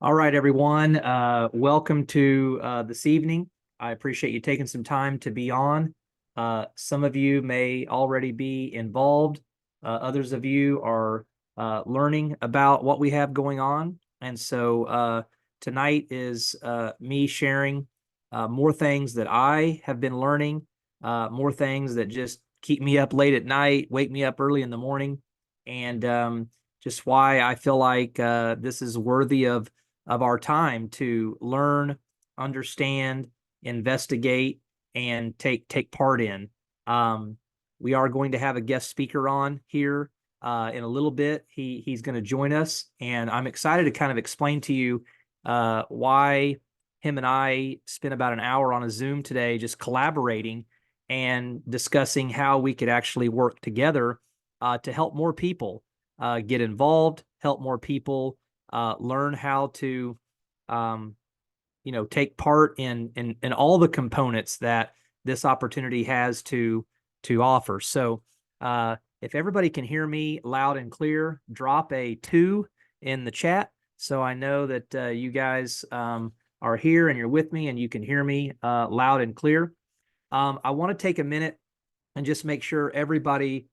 All right, everyone. Welcome to this evening. I appreciate you taking some time to be on. Some of you may already be involved. Others of you are learning about what we have going on. And so tonight is me sharing more things that I have been learning, more things that just keep me up late at night, wake me up early in the morning, and just why I feel like this is worthy of our time to learn, understand, investigate, and take part in. Um, we are going to have a guest speaker on here in a little bit. He's going to join us, and I'm excited to kind of explain to you why him and I spent about an hour on a Zoom today just collaborating and discussing how we could actually work together to help more people get involved, help more people learn how to, take part in all the components that this opportunity has to offer. So, if everybody can hear me loud and clear, drop a 2 in the chat so I know that you guys are here and you're with me and you can hear me loud and clear. I want to take a minute and just make sure everybody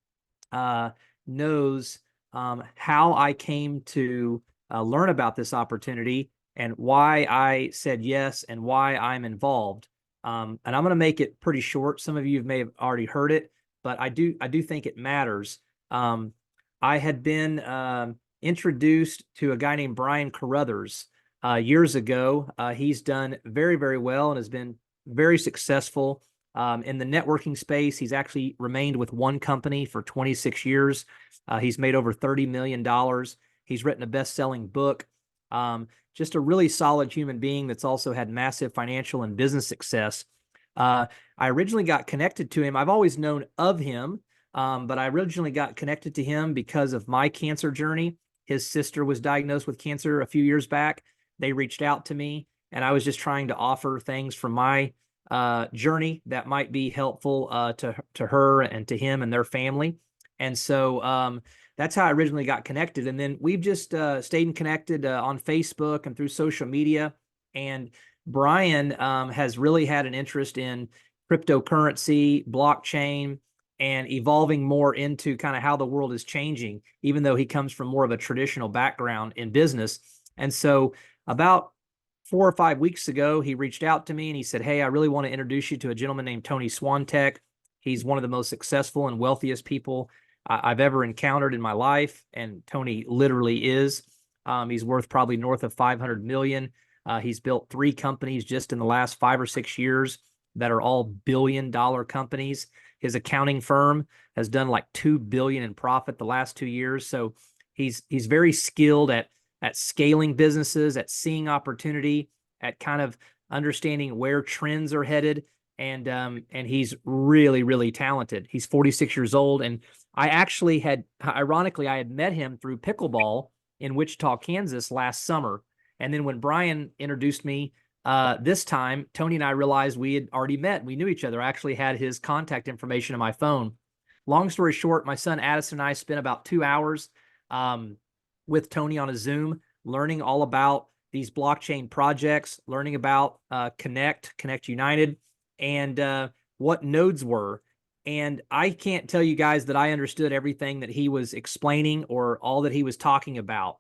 knows how I came to learn about this opportunity and why I said yes and why I'm involved. And I'm going to make it pretty short. Some of you may have already heard it, but I do think it matters. I had been introduced to a guy named Brian Carruthers years ago. He's done very, very well and has been very successful in the networking space. He's actually remained with one company for 26 years. He's made over $30 million. He's written a best-selling book. Just a really solid human being that's also had massive financial and business success. I originally got connected to him. I've always known of him, but I originally got connected to him because of my cancer journey. His sister was diagnosed with cancer a few years back. They reached out to me, and I was just trying to offer things from my journey that might be helpful to her and to him and their family. And so that's how I originally got connected. And then we've just stayed connected on Facebook and through social media. And Brian has really had an interest in cryptocurrency, blockchain, and evolving more into kind of how the world is changing, even though he comes from more of a traditional background in business. And so about 4 or 5 weeks ago, he reached out to me and he said, "Hey, I really want to introduce you to a gentleman named Tony Swantek. He's one of the most successful and wealthiest people I've ever encountered in my life." And Tony literally is. He's worth probably north of 500 million. He's built 3 companies just in the last 5 or 6 years that are all billion-dollar companies. His accounting firm has done like 2 billion in profit the last 2 years. So he's very skilled at scaling businesses, at seeing opportunity, at kind of understanding where trends are headed. And he's really, really talented. He's 46 years old. And I actually ironically, I had met him through pickleball in Wichita, Kansas last summer. And then when Brian introduced me this time, Tony and I realized we had already met. We knew each other. I actually had his contact information on my phone. Long story short, my son Addison and I spent about 2 hours with Tony on a Zoom, learning all about these blockchain projects, learning about Connect United, and what nodes were. And I can't tell you guys that I understood everything that he was explaining or all that he was talking about.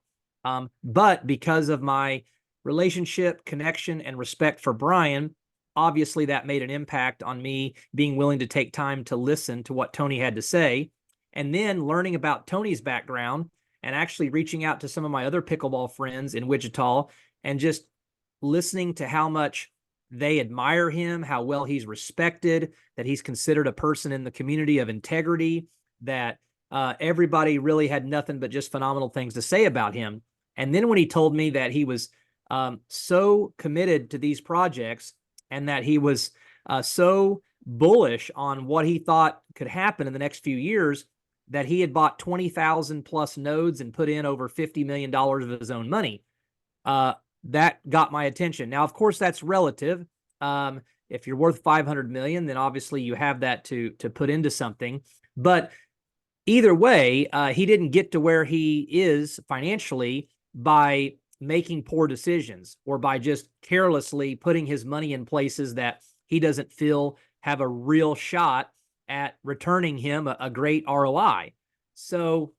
But because of my relationship, connection, and respect for Brian, obviously that made an impact on me being willing to take time to listen to what Tony had to say. And then learning about Tony's background and actually reaching out to some of my other pickleball friends in Wichita and just listening to how much they admire him, how well he's respected, that he's considered a person in the community of integrity, that everybody really had nothing but just phenomenal things to say about him. And then when he told me that he was so committed to these projects and that he was so bullish on what he thought could happen in the next few years, that he had bought 20,000 plus nodes and put in over $50 million of his own money. That got my attention. Now, of course, that's relative. If you're worth 500 million, then obviously you have that to put into something. But either way, he didn't get to where he is financially by making poor decisions or by just carelessly putting his money in places that he doesn't feel have a real shot at returning him a great ROI. So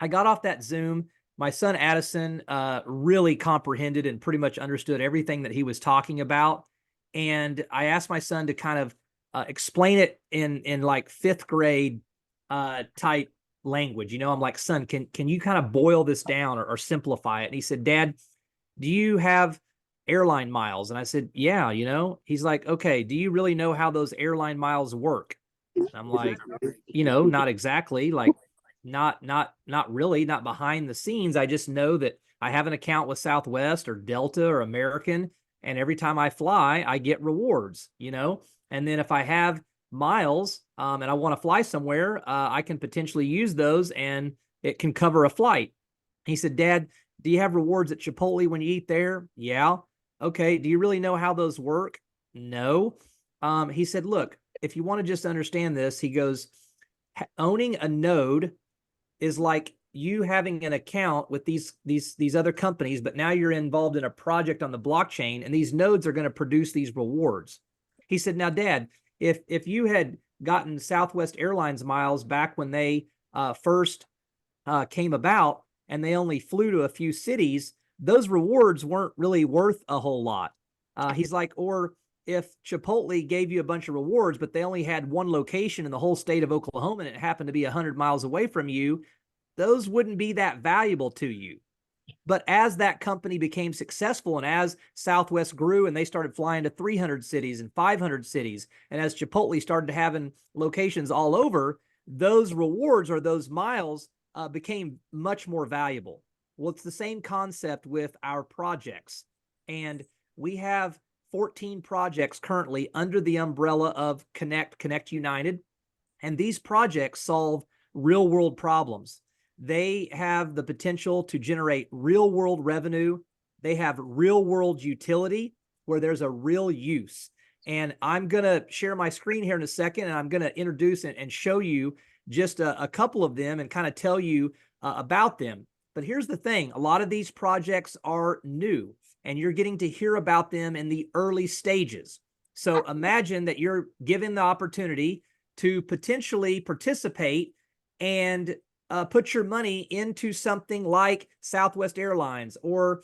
I got off that Zoom. My son Addison really comprehended and pretty much understood everything that he was talking about. And I asked my son to kind of explain it in like fifth grade type language. I'm like, son, can you kind of boil this down or simplify it? And he said, Dad, do you have airline miles? And I said, yeah, he's like, okay, do you really know how those airline miles work? And I'm like, not exactly, like not really, not behind the scenes. I just know that I have an account with Southwest or Delta or American, and every time I fly, I get rewards, and then if I have miles and I want to fly somewhere, I can potentially use those and it can cover a flight. He said, Dad, do you have rewards at Chipotle when you eat there? Yeah. Okay. Do you really know how those work? No. He said, look, if you want to just understand this, he goes, owning a node is like you having an account with these other companies, but now you're involved in a project on the blockchain, and these nodes are going to produce these rewards. He said, now, Dad, if you had gotten Southwest Airlines miles back when they first came about and they only flew to a few cities, those rewards weren't really worth a whole lot. He's like, or if Chipotle gave you a bunch of rewards, but they only had one location in the whole state of Oklahoma and it happened to be 100 miles away from you, those wouldn't be that valuable to you. But as that company became successful and as Southwest grew and they started flying to 300 cities and 500 cities, and as Chipotle started having locations all over, those rewards or those miles became much more valuable. Well, it's the same concept with our projects. And we have 14 projects currently under the umbrella of Connect United. And these projects solve real world problems. They have the potential to generate real world revenue. They have real world utility where there's a real use. And I'm going to share my screen here in a second, and I'm going to introduce and show you just a couple of them and kind of tell you about them. But here's the thing. A lot of these projects are new, and you're getting to hear about them in the early stages. So imagine that you're given the opportunity to potentially participate and put your money into something like Southwest Airlines or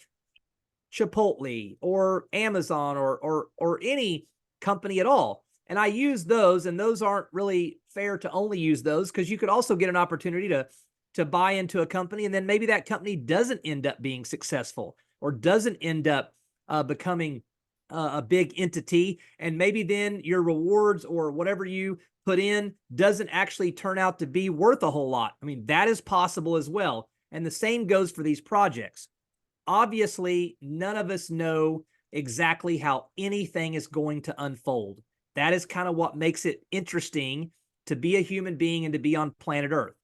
Chipotle or Amazon or any company at all. And I use those, and those aren't really fair to only use those, because you could also get an opportunity to buy into a company, and then maybe that company doesn't end up being successful or doesn't end up becoming a big entity. And maybe then your rewards or whatever you put in doesn't actually turn out to be worth a whole lot. I mean, that is possible as well. And the same goes for these projects. Obviously, none of us know exactly how anything is going to unfold. That is kind of what makes it interesting to be a human being and to be on planet Earth.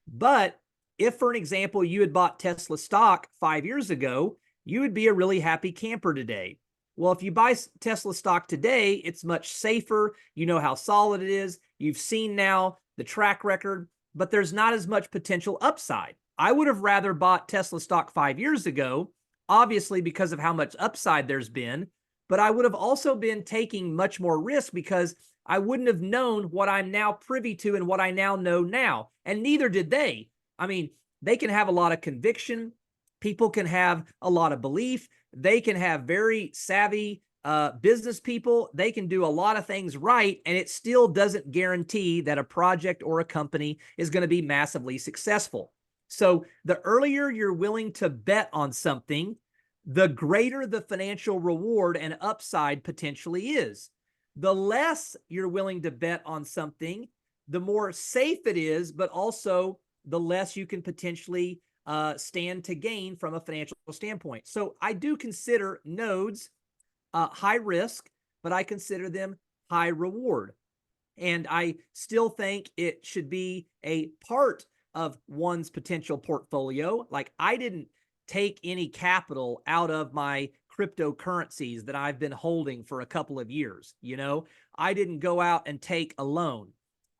But if, for an example, you had bought Tesla stock 5 years ago, you would be a really happy camper today. Well, if you buy Tesla stock today, it's much safer. You know how solid it is. You've seen now the track record, but there's not as much potential upside. I would have rather bought Tesla stock 5 years ago, obviously because of how much upside there's been, but I would have also been taking much more risk because I wouldn't have known what I'm now privy to and what I now know now. And neither did they. I mean, they can have a lot of conviction. People can have a lot of belief. They can have very savvy business people. They can do a lot of things right, and it still doesn't guarantee that a project or a company is going to be massively successful. So the earlier you're willing to bet on something, the greater the financial reward and upside potentially is. The less you're willing to bet on something, the more safe it is, but also the less you can potentially stand to gain from a financial standpoint. So I do consider nodes high risk, but I consider them high reward. And I still think it should be a part of one's potential portfolio. Like, I didn't take any capital out of my cryptocurrencies that I've been holding for a couple of years. I didn't go out and take a loan.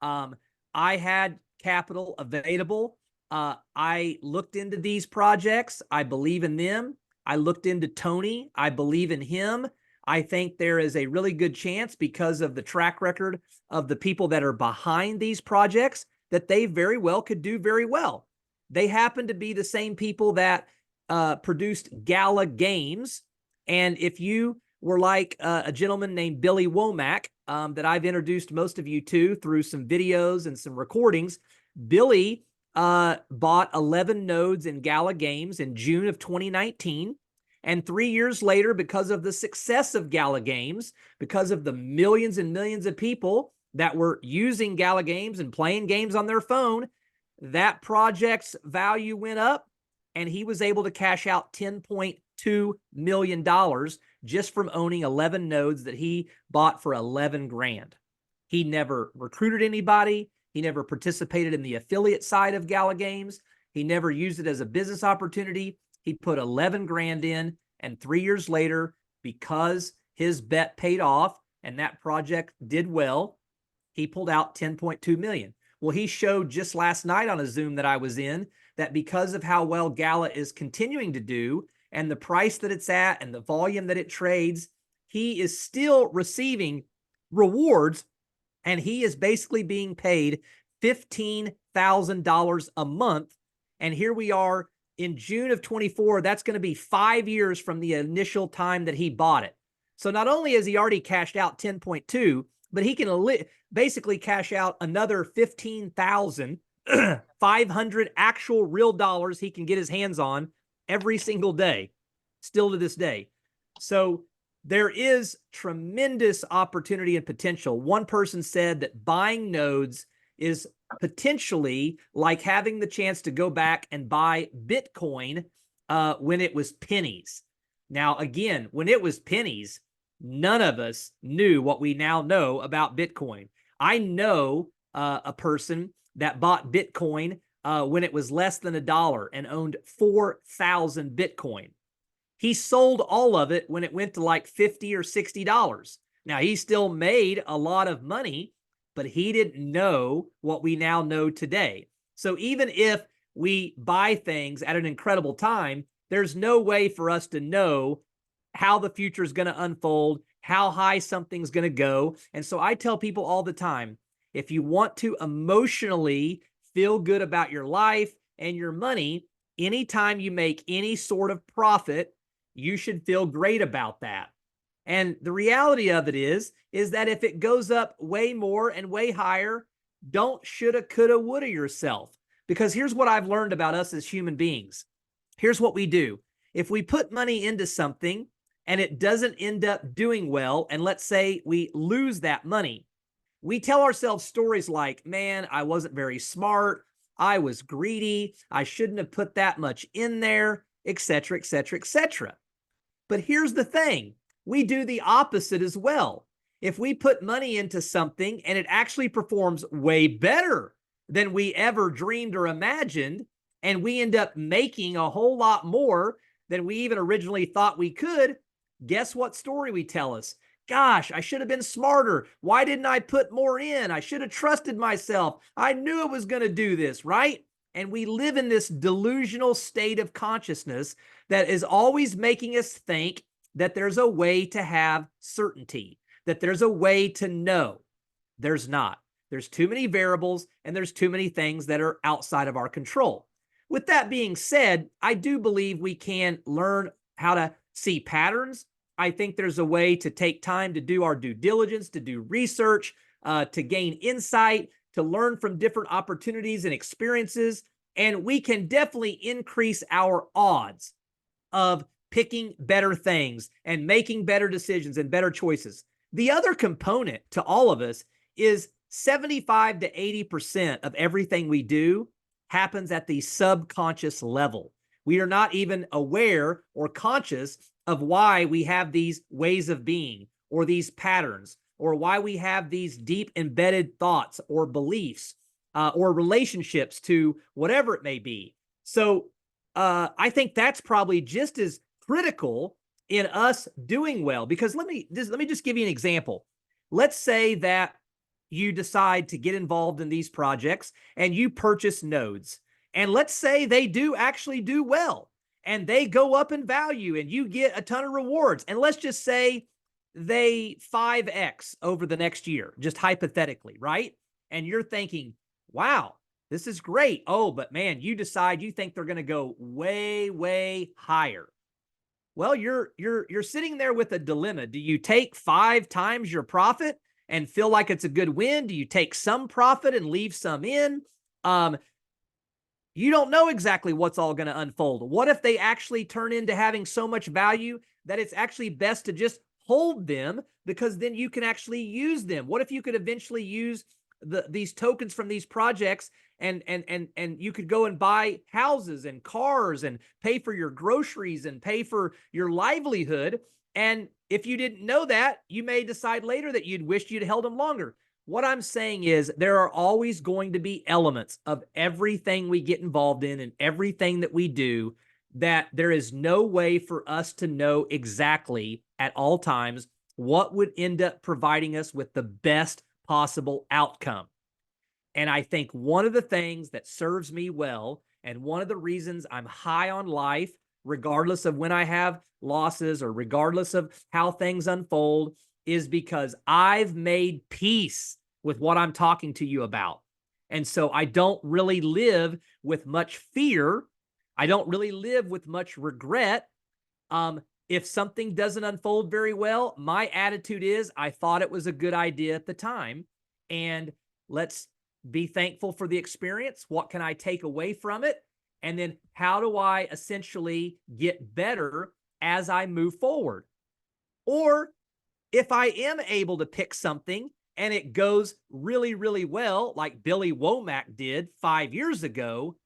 I had capital available. I looked into these projects. I believe in them. I looked into Tony. I believe in him. I think there is a really good chance, because of the track record of the people that are behind these projects, that they very well could do very well. They happen to be the same people that produced Gala Games. And if you were like a gentleman named Billy Womack, that I've introduced most of you to through some videos and some recordings, Billy bought 11 nodes in Gala Games in June of 2019. And 3 years later, because of the success of Gala Games, because of the millions and millions of people that were using Gala Games and playing games on their phone, that project's value went up, and he was able to cash out $10.2 million just from owning 11 nodes that he bought for 11 grand. He never recruited anybody. He never participated in the affiliate side of Gala Games. He never used it as a business opportunity. He put 11 grand in, and 3 years later, because his bet paid off and that project did well, he pulled out 10.2 million. Well, he showed just last night on a Zoom that I was in that because of how well Gala is continuing to do and the price that it's at and the volume that it trades, he is still receiving rewards, and he is basically being paid $15,000 a month. And here we are in June of 24. That's going to be 5 years from the initial time that he bought it. So not only has he already cashed out 10.2, but he can basically cash out another 15,500 actual real dollars he can get his hands on every single day, still to this day. So there is tremendous opportunity and potential. One person said that buying nodes is potentially like having the chance to go back and buy Bitcoin when it was pennies. Now, again, when it was pennies, none of us knew what we now know about Bitcoin. I know a person that bought Bitcoin when it was less than $1 and owned 4,000 Bitcoin. He sold all of it when it went to like $50 or $60. Now, he still made a lot of money, but he didn't know what we now know today. So even if we buy things at an incredible time, there's no way for us to know how the future is going to unfold, how high something's going to go. And so I tell people all the time, if you want to emotionally feel good about your life and your money, anytime you make any sort of profit, you should feel great about that. And the reality of it is that if it goes up way more and way higher, don't shoulda, coulda, woulda yourself. Because here's what I've learned about us as human beings. Here's what we do. If we put money into something and it doesn't end up doing well, and let's say we lose that money, we tell ourselves stories like, man, I wasn't very smart. I was greedy. I shouldn't have put that much in there, etc., etc., etc. But here's the thing. We do the opposite as well. If we put money into something and it actually performs way better than we ever dreamed or imagined, and we end up making a whole lot more than we even originally thought we could, guess what story we tell us? Gosh, I should have been smarter. Why didn't I put more in? I should have trusted myself. I knew it was going to do this, right? And we live in this delusional state of consciousness that is always making us think that there's a way to have certainty, that there's a way to know. There's not. There's too many variables, and there's too many things that are outside of our control. With that being said, I do believe we can learn how to see patterns. I think there's a way to take time to do our due diligence, to do research, to gain insight, to learn from different opportunities and experiences. And we can definitely increase our odds of picking better things and making better decisions and better choices. The other component to all of us is 75 to 80% of everything we do happens at the subconscious level. We are not even aware or conscious of why we have these ways of being or these patterns or why we have these deep embedded thoughts or beliefs or relationships to whatever it may be. So I think that's probably just as critical in us doing well, because let me just give you an example. Let's say that you decide to get involved in these projects and you purchase nodes, and let's say they do actually do well, and they go up in value and you get a ton of rewards. And let's just say they 5x over the next year, just hypothetically, right? And you're thinking, wow, this is great. Oh, but man, you decide you think they're going to go way, way higher. Well, you're sitting there with a dilemma. Do you take 5 times your profit and feel like it's a good win? Do you take some profit and leave some in? You don't know exactly what's all going to unfold. What if they actually turn into having so much value that it's actually best to just hold them, because then you can actually use them? What if you could eventually use these tokens from these projects, and you could go and buy houses and cars and pay for your groceries and pay for your livelihood? And if you didn't know that, you may decide later that you'd wished you'd held them longer. What I'm saying is there are always going to be elements of everything we get involved in and everything that we do that there is no way for us to know exactly at all times what would end up providing us with the best possible outcome. And I think one of the things that serves me well, and one of the reasons I'm high on life, regardless of when I have losses or regardless of how things unfold, is because I've made peace with what I'm talking to you about. And so I don't really live with much fear. I don't really live with much regret. If something doesn't unfold very well, my attitude is I thought it was a good idea at the time, and let's be thankful for the experience. What can I take away from it? And then how do I essentially get better as I move forward? Or if I am able to pick something and it goes really, really well, like Billy Womack did 5 years ago,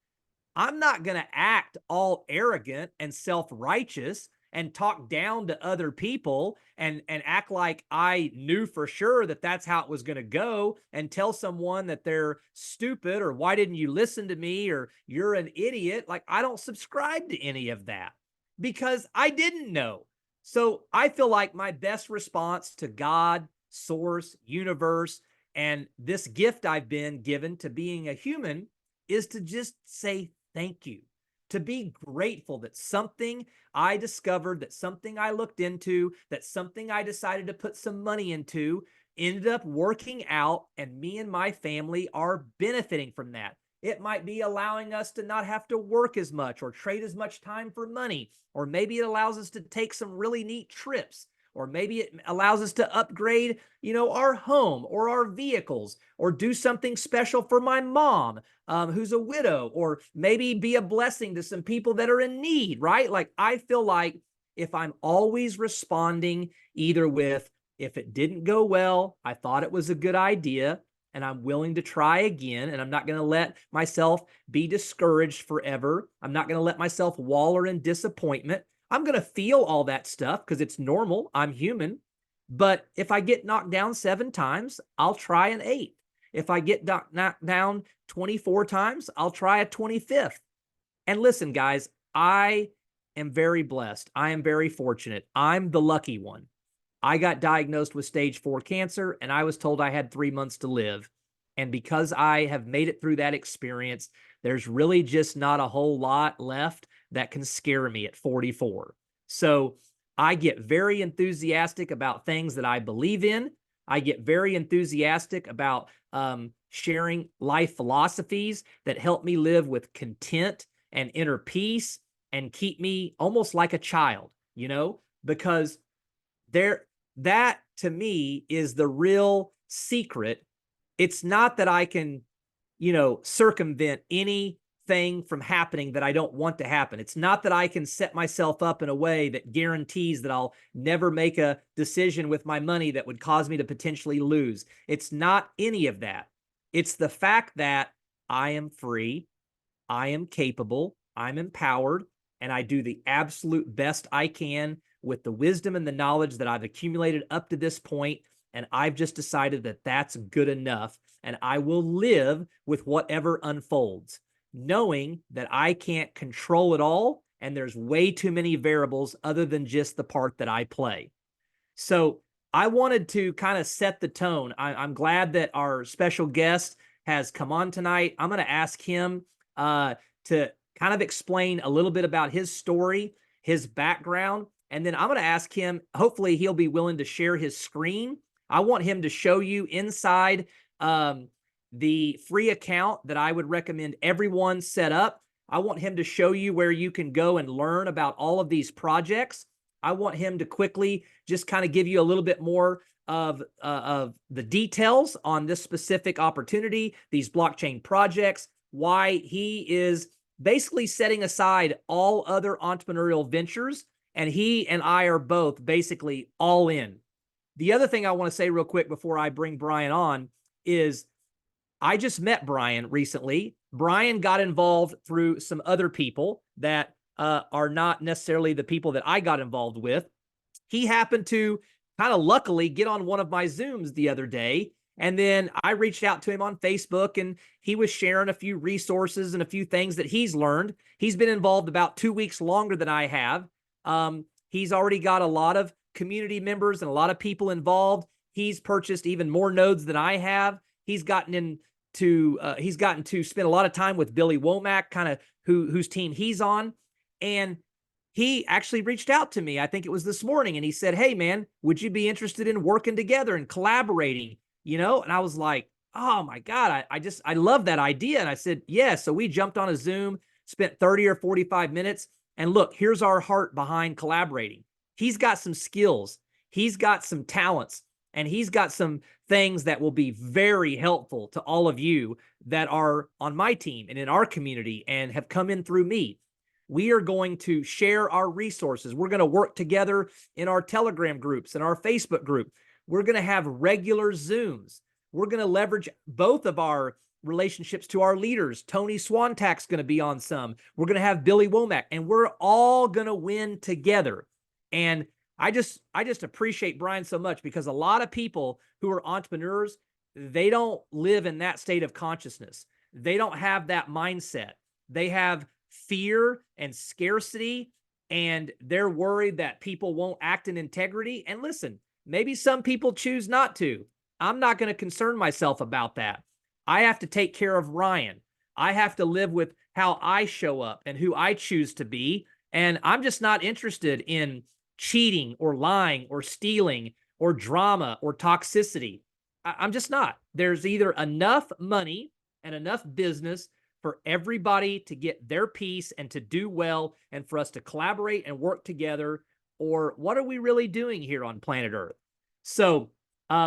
I'm not going to act all arrogant and self-righteous and talk down to other people and act like I knew for sure that that's how it was going to go, and tell someone that they're stupid or why didn't you listen to me or you're an idiot. Like, I don't subscribe to any of that because I didn't know. So I feel like my best response to God, source, universe, and this gift I've been given to being a human is to just say thank you, to be grateful that something I discovered, that something I looked into, that something I decided to put some money into ended up working out, and me and my family are benefiting from that. It might be allowing us to not have to work as much or trade as much time for money, or maybe it allows us to take some really neat trips, or maybe it allows us to upgrade, our home or our vehicles, or do something special for my mom, who's a widow, or maybe be a blessing to some people that are in need, right? Like, I feel like if I'm always responding either with, if it didn't go well, I thought it was a good idea, and I'm willing to try again, and I'm not going to let myself be discouraged forever. I'm not going to let myself wallow in disappointment. I'm going to feel all that stuff because it's normal. I'm human. But if I get knocked down 7 times, I'll try an 8th. If I get knocked down 24 times, I'll try a 25th. And listen, guys, I am very blessed. I am very fortunate. I'm the lucky one. I got diagnosed with stage 4 cancer, and I was told I had 3 months to live. And because I have made it through that experience, there's really just not a whole lot left that can scare me at 44. So I get very enthusiastic about things that I believe in. I get very enthusiastic about sharing life philosophies that help me live with content and inner peace and keep me almost like a child, because that to me is the real secret. It's not that I can, circumvent anything from happening that I don't want to happen. It's not that I can set myself up in a way that guarantees that I'll never make a decision with my money that would cause me to potentially lose. It's not any of that. It's the fact that I am free, I am capable, I'm empowered, and I do the absolute best I can with the wisdom and the knowledge that I've accumulated up to this point. And I've just decided that that's good enough, and I will live with whatever unfolds, knowing that I can't control it all, and there's way too many variables other than just the part that I play. So I wanted to kind of set the tone. I'm glad that our special guest has come on tonight. I'm going to ask him to kind of explain a little bit about his story, his background, and then I'm going to ask him, hopefully he'll be willing to share his screen. I want him to show you inside the free account that I would recommend everyone set up. I want him to show you where you can go and learn about all of these projects. I want him to quickly just kind of give you a little bit more of the details on this specific opportunity, these blockchain projects, why he is basically setting aside all other entrepreneurial ventures, and he and I are both basically all in. The other thing I want to say real quick before I bring Brian on is I just met Brian recently. Brian got involved through some other people that are not necessarily the people that I got involved with. He happened to kind of luckily get on one of my Zooms the other day. And then I reached out to him on Facebook, and he was sharing a few resources and a few things that he's learned. He's been involved about 2 weeks longer than I have. He's already got a lot of community members and a lot of people involved. He's purchased even more nodes than I have. He's gotten to spend a lot of time with Billy Womack, kind of whose team he's on. And he actually reached out to me, I think it was this morning, and he said, "Hey man, would you be interested in working together and collaborating?" And I was like, "Oh my God, I love that idea." And I said, "Yeah." So we jumped on a Zoom, spent 30 or 45 minutes. And look, here's our heart behind collaborating. He's got some skills, he's got some talents, and he's got some things that will be very helpful to all of you that are on my team and in our community and have come in through me. We are going to share our resources. We're going to work together in our Telegram groups and our Facebook group. We're going to have regular Zooms. We're going to leverage both of our relationships to our leaders. Tony Swantak's going to be on some. We're going to have Billy Womack, and we're all going to win together. And I just appreciate Brian so much, because a lot of people who are entrepreneurs, they don't live in that state of consciousness. They don't have that mindset. They have fear and scarcity, and they're worried that people won't act in integrity. And listen, maybe some people choose not to. I'm not going to concern myself about that. I have to take care of Ryan. I have to live with how I show up and who I choose to be. And I'm just not interested in cheating or lying or stealing or drama or toxicity. I'm just not. There's either enough money and enough business for everybody to get their piece and to do well, and for us to collaborate and work together, or what are we really doing here on planet Earth? So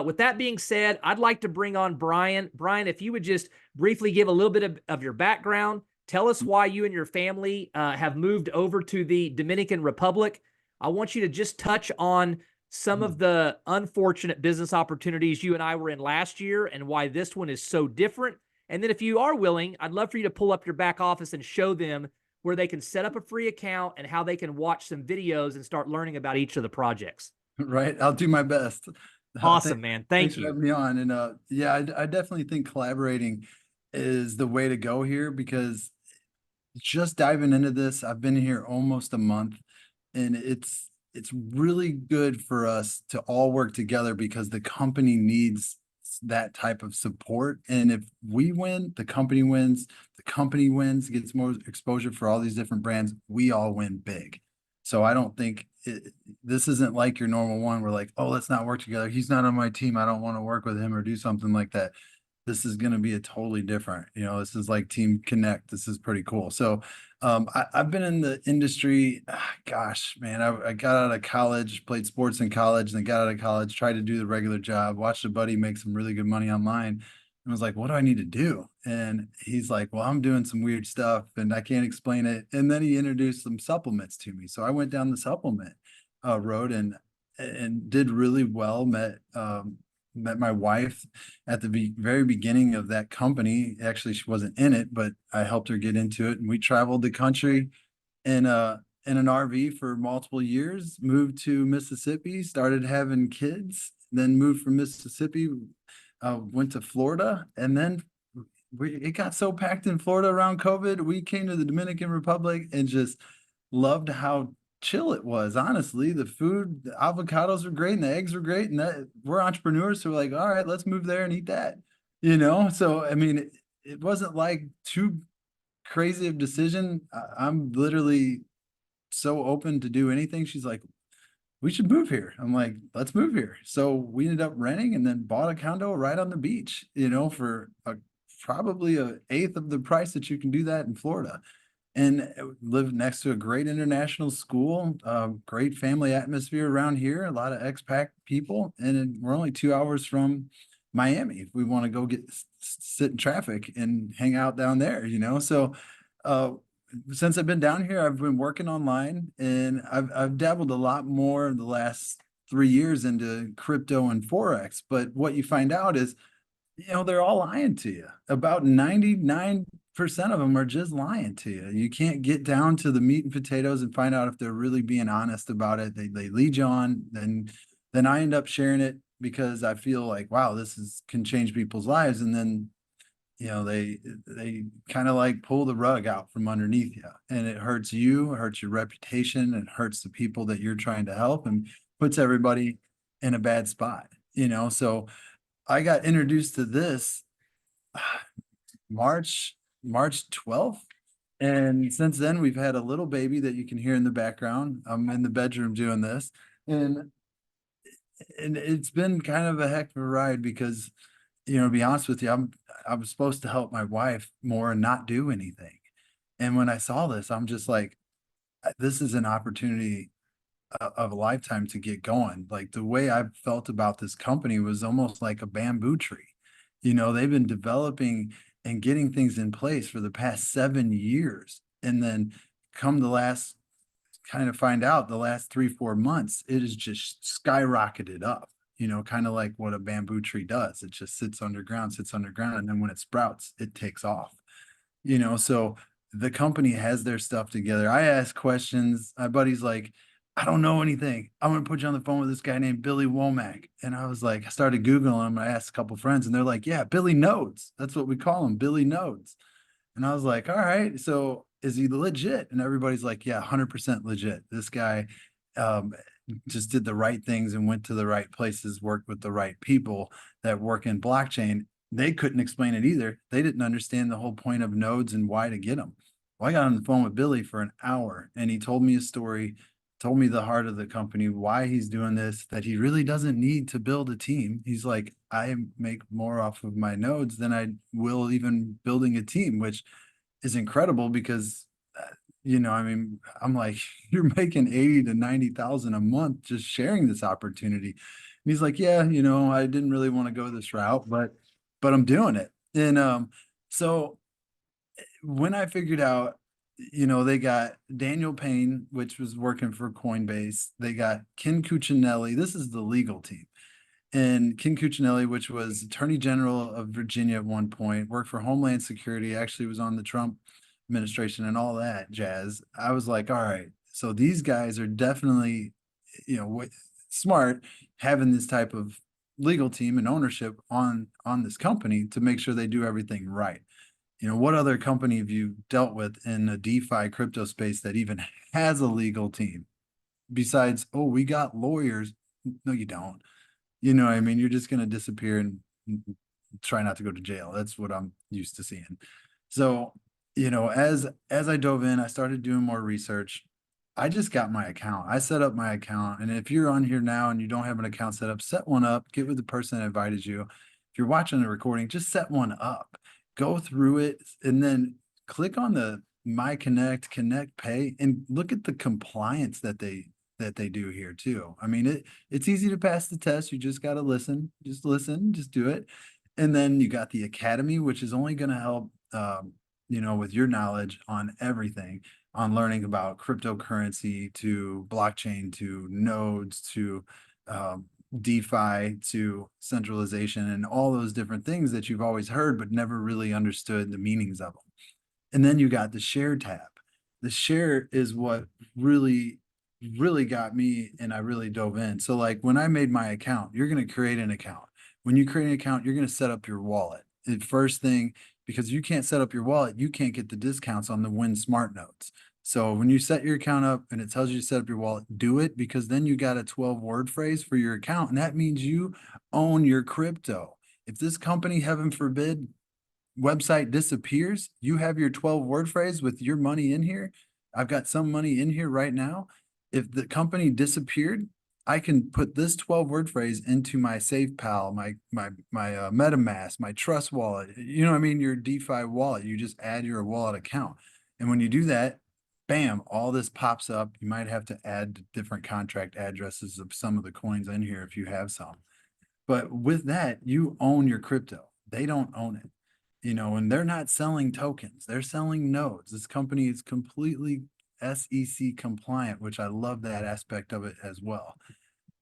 with that being said, I'd like to bring on Brian. Brian, if you would just briefly give a little bit of your background, tell us why you and your family have moved over to the Dominican Republic. I want you to just touch on some of the unfortunate business opportunities you and I were in last year and why this one is so different. And then if you are willing, I'd love for you to pull up your back office and show them where they can set up a free account and how they can watch some videos and start learning about each of the projects. Right. I'll do my best. Awesome, man. Thank you. For having me on. And yeah, I definitely think collaborating is the way to go here, because just diving into this, I've been here almost a month, and it's really good for us to all work together, because the company needs that type of support. And if we win, the company wins, gets more exposure for all these different brands. We all win big. So I don't think this isn't like your normal one where like, oh, let's not work together. He's not on my team, I don't want to work with him or do something like that. This is going to be a totally different, this is like Team Connect. This is pretty cool. So I've been in the industry, gosh, man, I got out of college, played sports in college, and then got out of college, tried to do the regular job, watched a buddy make some really good money online, and was like, what do I need to do? And he's like, well, I'm doing some weird stuff and I can't explain it. And then he introduced some supplements to me. So I went down the supplement road and did really well. Met my wife at the very beginning of that company. Actually, she wasn't in it, but I helped her get into it. And we traveled the country in an RV for multiple years, moved to Mississippi, started having kids, then moved from Mississippi, went to Florida. And then it got so packed in Florida around COVID. We came to the Dominican Republic and just loved how chill it was. Honestly, the food, the avocados were great and the eggs were great, and we're entrepreneurs, so we're like, all right, let's move there and eat that. So I mean, it wasn't like too crazy of decision. I'm literally so open to do anything. She's like, we should move here. I'm like, let's move here. So we ended up renting and then bought a condo right on the beach, for probably a eighth of the price that you can do that in Florida. And lived next to a great international school, great family atmosphere around here, a lot of expat people, and we're only 2 hours from Miami if we want to go sit in traffic and hang out down there, So uh, since I've been down here, I've been working online, and I've dabbled a lot more in the last 3 years into crypto and forex. But what you find out is, they're all lying to you. About 99% of them are just lying to you. You can't get down to the meat and potatoes and find out if they're really being honest about it. They lead you on, then I end up sharing it because I feel like, wow, can change people's lives. And then, they kind of like pull the rug out from underneath you, and it hurts you, it hurts your reputation, it hurts the people that you're trying to help, and puts everybody in a bad spot. So I got introduced to this March March 12th. And since then, we've had a little baby that you can hear in the background. I'm in the bedroom doing this. And it's been kind of a heck of a ride because, to be honest with you, I was supposed to help my wife more and not do anything. And when I saw this, I'm just like, this is an opportunity of a lifetime to get going. Like the way I felt about this company was almost like a bamboo tree. They've been developing and getting things in place for the past 7 years. And then come the last kind of find out the last 3, 4 months, it has just skyrocketed up, kind of like what a bamboo tree does. It just sits underground, and then when it sprouts, it takes off. So the company has their stuff together. I ask questions. My buddy's like, I don't know anything. I'm gonna put you on the phone with this guy named Billy Womack. And I was like, I started Googling him. I asked a couple friends, and they're like, yeah, Billy Nodes. That's what we call him, Billy Nodes. And I was like, all right, so is he legit? And everybody's like, yeah, 100% legit. This guy um, just did the right things and went to the right places, worked with the right people that work in blockchain. They couldn't explain it either. They didn't understand the whole point of nodes and why to get them. Well, I got on the phone with Billy for an hour, and he told me a story, told me the heart of the company, why he's doing this, that he really doesn't need to build a team. He's like, I make more off of my nodes than I will even building a team, which is incredible because I mean, I'm like, you're making 80 to 90,000 a month just sharing this opportunity. And he's like, yeah, I didn't really want to go this route, but I'm doing it. And so when I figured out, they got Daniel Payne, which was working for Coinbase. They got Ken Cuccinelli. This is the legal team. And Ken Cuccinelli, which was Attorney General of Virginia at one point, worked for Homeland Security, actually was on the Trump administration and all that jazz. I was like, all right, so these guys are definitely, smart having this type of legal team and ownership on this company to make sure they do everything right. What other company have you dealt with in a DeFi crypto space that even has a legal team besides, oh, we got lawyers? No, you don't. What I mean? You're just going to disappear and try not to go to jail. That's what I'm used to seeing. So, as I dove in, I started doing more research. I just got my account. I set up my account. And if you're on here now and you don't have an account set up, set one up, get with the person that invited you. If you're watching the recording, just set one up, go through it, and then click on the My Connect Pay, and look at the compliance that they do here too. I mean, it's easy to pass the test. You just got to listen, just do it. And then you got the academy, which is only going to help, with your knowledge on everything, on learning about cryptocurrency to blockchain to nodes to um, DeFi to centralization and all those different things that you've always heard but never really understood the meanings of them. And then you got the share tab. The share is what really got me, and I really dove in. So like when I made my account, you're going to create an account. When you create an account, you're going to set up your wallet. The first thing, because you can't set up your wallet, you can't get the discounts on the Win Smart Notes. So when you set your account up and it tells you to set up your wallet, do it, because then you got a 12-word phrase for your account, and that means you own your crypto. If this company, heaven forbid, website disappears, you have your 12 word phrase with your money in here. I've got some money in here right now. If the company disappeared, I can put this 12 word phrase into my SafePal, my MetaMask, my Trust wallet. You know what I mean? Your DeFi wallet. You just add your wallet account. And when you do that, bam, all this pops up. You might have to add different contract addresses of some of the coins in here if you have some. But with that, you own your crypto. They don't own it, and they're not selling tokens. They're selling nodes. This company is completely SEC compliant, which I love that aspect of it as well.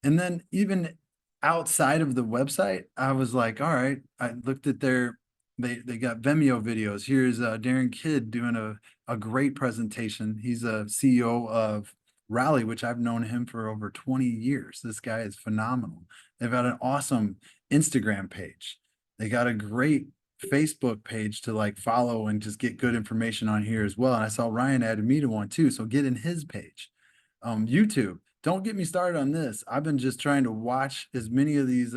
And then even outside of the website, I was like, all right, I looked at they got Vimeo videos. Here's Darren Kidd doing a great presentation. He's a CEO of Rally, which I've known him for over 20 years. This guy is phenomenal. They've got an awesome Instagram page. They got a great Facebook page to like follow and just get good information on here as well. And I saw Ryan added me to one too. So get in his page. YouTube, don't get me started on this. I've been just trying to watch as many of these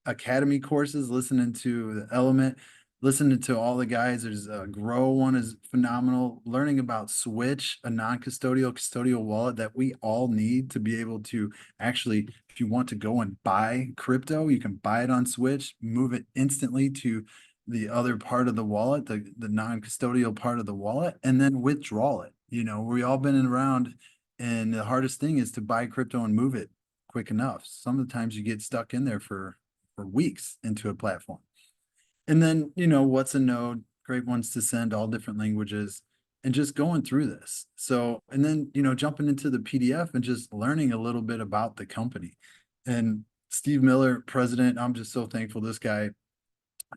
academy courses, listening to the Element, listening to all the guys. There's a Grow one is phenomenal. Learning about Switch, a non-custodial custodial wallet that we all need to be able to actually, if you want to go and buy crypto, you can buy it on Switch, move it instantly to the other part of the wallet, the non-custodial part of the wallet, and then withdraw it. We all been around, and the hardest thing is to buy crypto and move it quick enough. Some of the times you get stuck in there for weeks into a platform. And then, what's a node? Great ones to send, all different languages, and just going through this. So, and then, jumping into the PDF and just learning a little bit about the company. And Steve Miller, president, I'm just so thankful this guy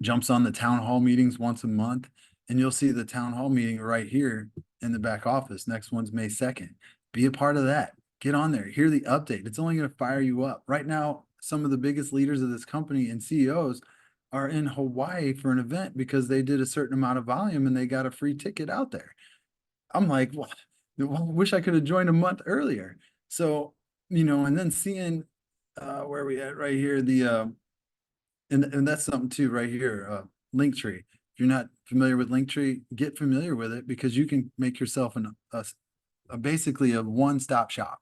jumps on the town hall meetings once a month, and you'll see the town hall meeting right here in the back office. Next one's May 2nd. Be a part of that. Get on there, hear the update. It's only going to fire you up. Right now, some of the biggest leaders of this company and CEOs are in Hawaii for an event because they did a certain amount of volume and they got a free ticket out there. I'm like, well, wish I could have joined a month earlier. So, and then seeing where we at right here, and that's something too right here, Linktree. If you're not familiar with Linktree, get familiar with it because you can make yourself basically a one-stop shop.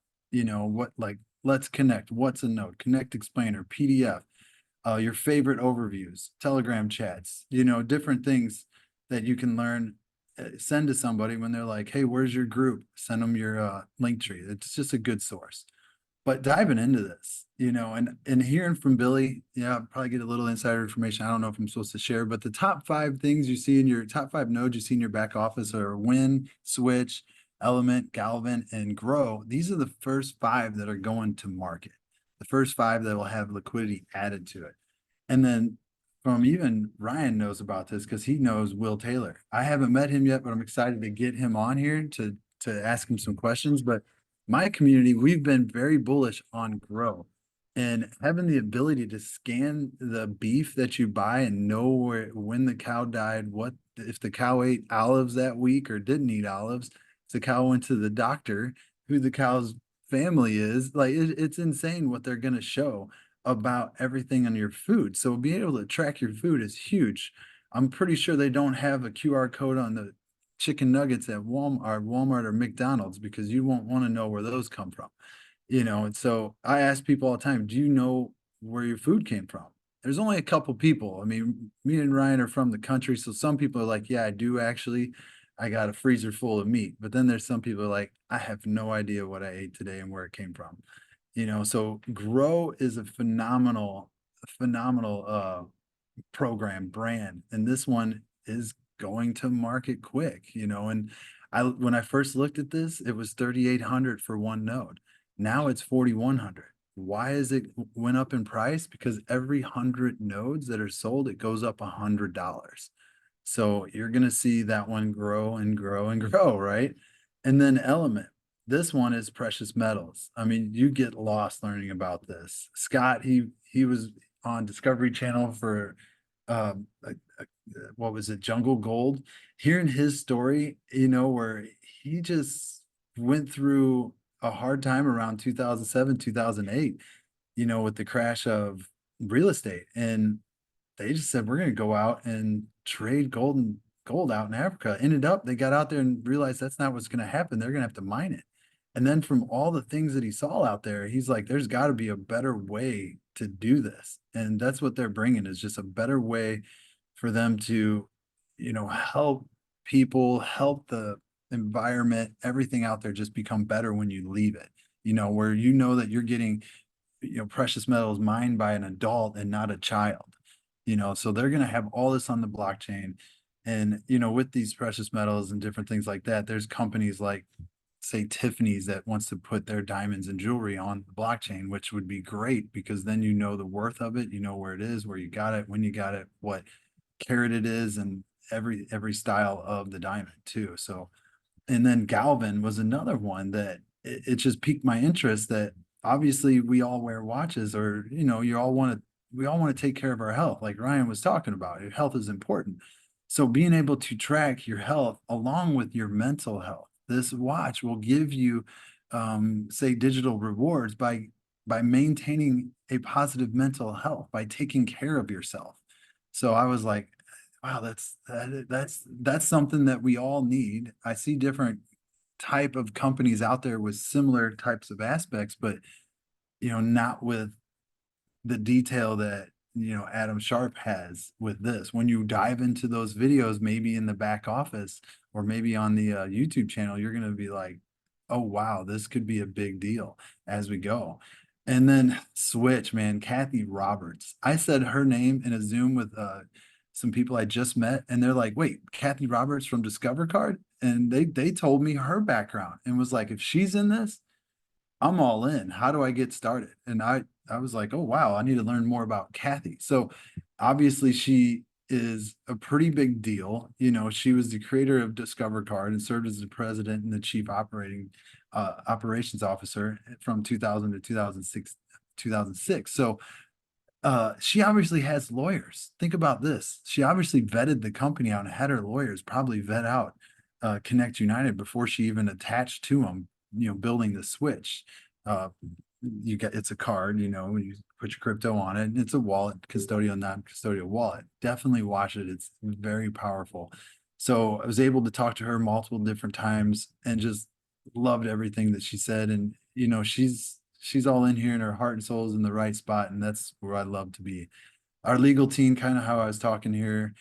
Let's connect, what's a node, connect explainer, PDF, your favorite overviews, Telegram chats, different things that you can learn, send to somebody when they're like, hey, where's your group? Send them your Linktree. It's just a good source. But diving into this, and hearing from Billy, yeah, I'll probably get a little insider information. I don't know if I'm supposed to share, but the top 5 things you see in your top 5 nodes you see in your back office are Win, Switch, Element, Galvin, and Grow. These are the first 5 that are going to market. The first 5 that will have liquidity added to it. And then from even Ryan knows about this because he knows Will Taylor. I haven't met him yet, but I'm excited to get him on here to ask him some questions. But my community, we've been very bullish on Grow, and having the ability to scan the beef that you buy and know when the cow died, what if the cow ate olives that week or didn't eat olives, if the cow went to the doctor, who the cow's family is, like it's insane what they're going to show about everything on your food. So being able to track your food is huge. I'm pretty sure they don't have a QR code on the chicken nuggets at Walmart or McDonald's because you won't want to know where those come from. And so I ask people all the time, do you know where your food came from? There's only a couple people. I mean, me and Ryan are from the country, so some people are like, yeah, I do actually. I got a freezer full of meat. But then there's some people like, I have no idea what I ate today and where it came from. So Grow is a phenomenal program brand, and this one is going to market quick, and when I first looked at this, it was 3,800 for one node. Now it's 4,100. Why is it went up in price? Because every 100 nodes that are sold, it goes up $100. So you're going to see that one grow and grow and grow, right? And then Element, this one is precious metals. I mean, you get lost learning about this. Scott, he was on Discovery Channel for what was it, Jungle Gold. Hearing his story, where he just went through a hard time around 2007, 2008, with the crash of real estate. And they just said, we're going to go out and trade gold out in Africa. Ended up, they got out there and realized that's not what's going to happen. They're going to have to mine it. And then from all the things that he saw out there, he's like, there's got to be a better way to do this. And that's what they're bringing, is just a better way for them to, help people, help the environment, everything out there just become better when you leave it, where that you're getting, precious metals mined by an adult and not a child. So they're going to have all this on the blockchain. And, with these precious metals and different things like that, there's companies like, say, Tiffany's, that wants to put their diamonds and jewelry on the blockchain, which would be great because then you know the worth of it, you know where it is, where you got it, when you got it, what carat it is, and every style of the diamond too. So, and then Galvin was another one that it just piqued my interest, that obviously we all wear watches, or we all want to take care of our health, like Ryan was talking about. Your health is important. So being able to track your health along with your mental health, this watch will give you, say, digital rewards by maintaining a positive mental health, by taking care of yourself. So I was like, wow, that's something that we all need. I see different type of companies out there with similar types of aspects, but not with the detail that Adam Sharp has with this. When you dive into those videos, maybe in the back office or maybe on the YouTube channel, you're going to be like, oh wow, this could be a big deal as we go. And then switch, man, Kathy Roberts. I said her name in a Zoom with some people I just met, and they're like, wait, Kathy Roberts from Discover Card? And they told me her background and was like, if she's in this, I'm all in. How do I get started? And I was like, oh wow, I need to learn more about Kathy. So obviously she is a pretty big deal. She was the creator of Discover Card and served as the president and the chief operations officer from 2000 to 2006. So she obviously has lawyers. Think about this. She obviously vetted the company out and had her lawyers probably vet out Connect United before she even attached to them, building the switch. Uh, it's a card, you put your crypto on it, and it's a wallet, custodial, non-custodial wallet. Definitely watch it. It's very powerful. So I was able to talk to her multiple different times and just loved everything that she said. And she's all in here, and her heart and soul is in the right spot, and that's where I love to be. Our legal team, kind of how I was talking here,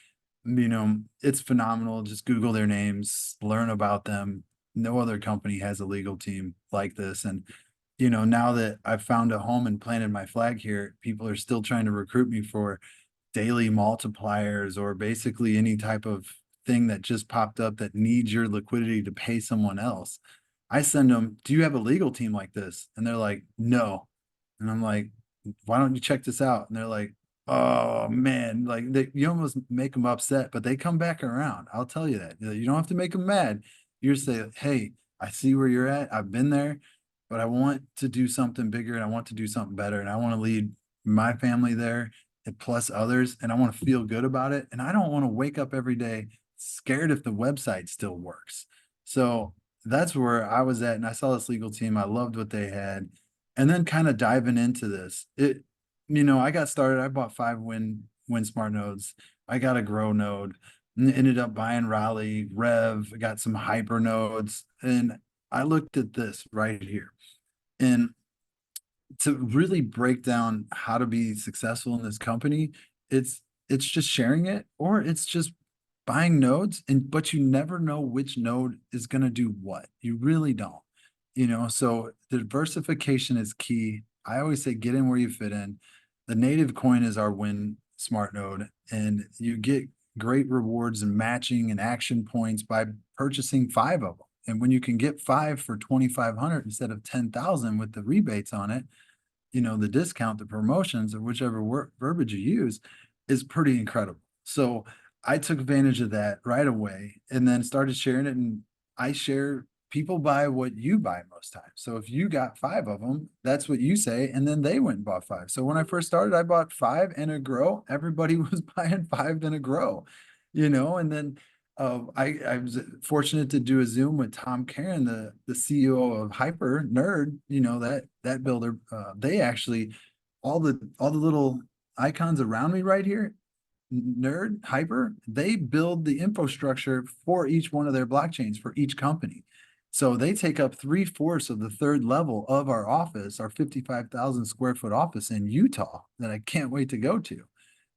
it's phenomenal. Just Google their names, learn about them. No other company has a legal team like this. And now that I've found a home and planted my flag here, people are still trying to recruit me for daily multipliers, or basically any type of thing that just popped up that needs your liquidity to pay someone else. I send them, do you have a legal team like this? And they're like, no. And I'm like, why don't you check this out? And they're like, oh man, like you almost make them upset, but they come back around. I'll tell you that. You don't have to make them mad. You just say, hey, I see where you're at. I've been there, but I want to do something bigger, and I want to do something better. And I want to lead my family there and plus others. And I want to feel good about it. And I don't want to wake up every day scared if the website still works. So that's where I was at. And I saw this legal team. I loved what they had. And then kind of diving into this, I got started. I bought 5 Win Smart nodes. I got a Grow node, and ended up buying Raleigh, Rev. I got some Hyper nodes, and I looked at this right here. And to really break down how to be successful in this company, it's just sharing it, or it's just buying nodes, but you never know which node is going to do what. You really don't. So diversification is key. I always say get in where you fit in. The native coin is our Win Smart node, and you get great rewards and matching and action points by purchasing 5 of them. And when you can get 5 for 2,500 instead of 10,000 with the rebates on it, the discount, the promotions, or whichever verbiage you use, is pretty incredible. So I took advantage of that right away and then started sharing it. And I share, people buy what you buy most times. So if you got 5 of them, that's what you say. And then they went and bought 5. So when I first started, I bought 5 and a grow. Everybody was buying 5 and a grow, and then I was fortunate to do a Zoom with Tom Karen, the CEO of Hyper Nerd, that builder. They actually, all the little icons around me right here, Nerd, Hyper, they build the infrastructure for each one of their blockchains for each company. So they take up 3/4 of the third level of our office, our 55,000 square foot office in Utah that I can't wait to go to.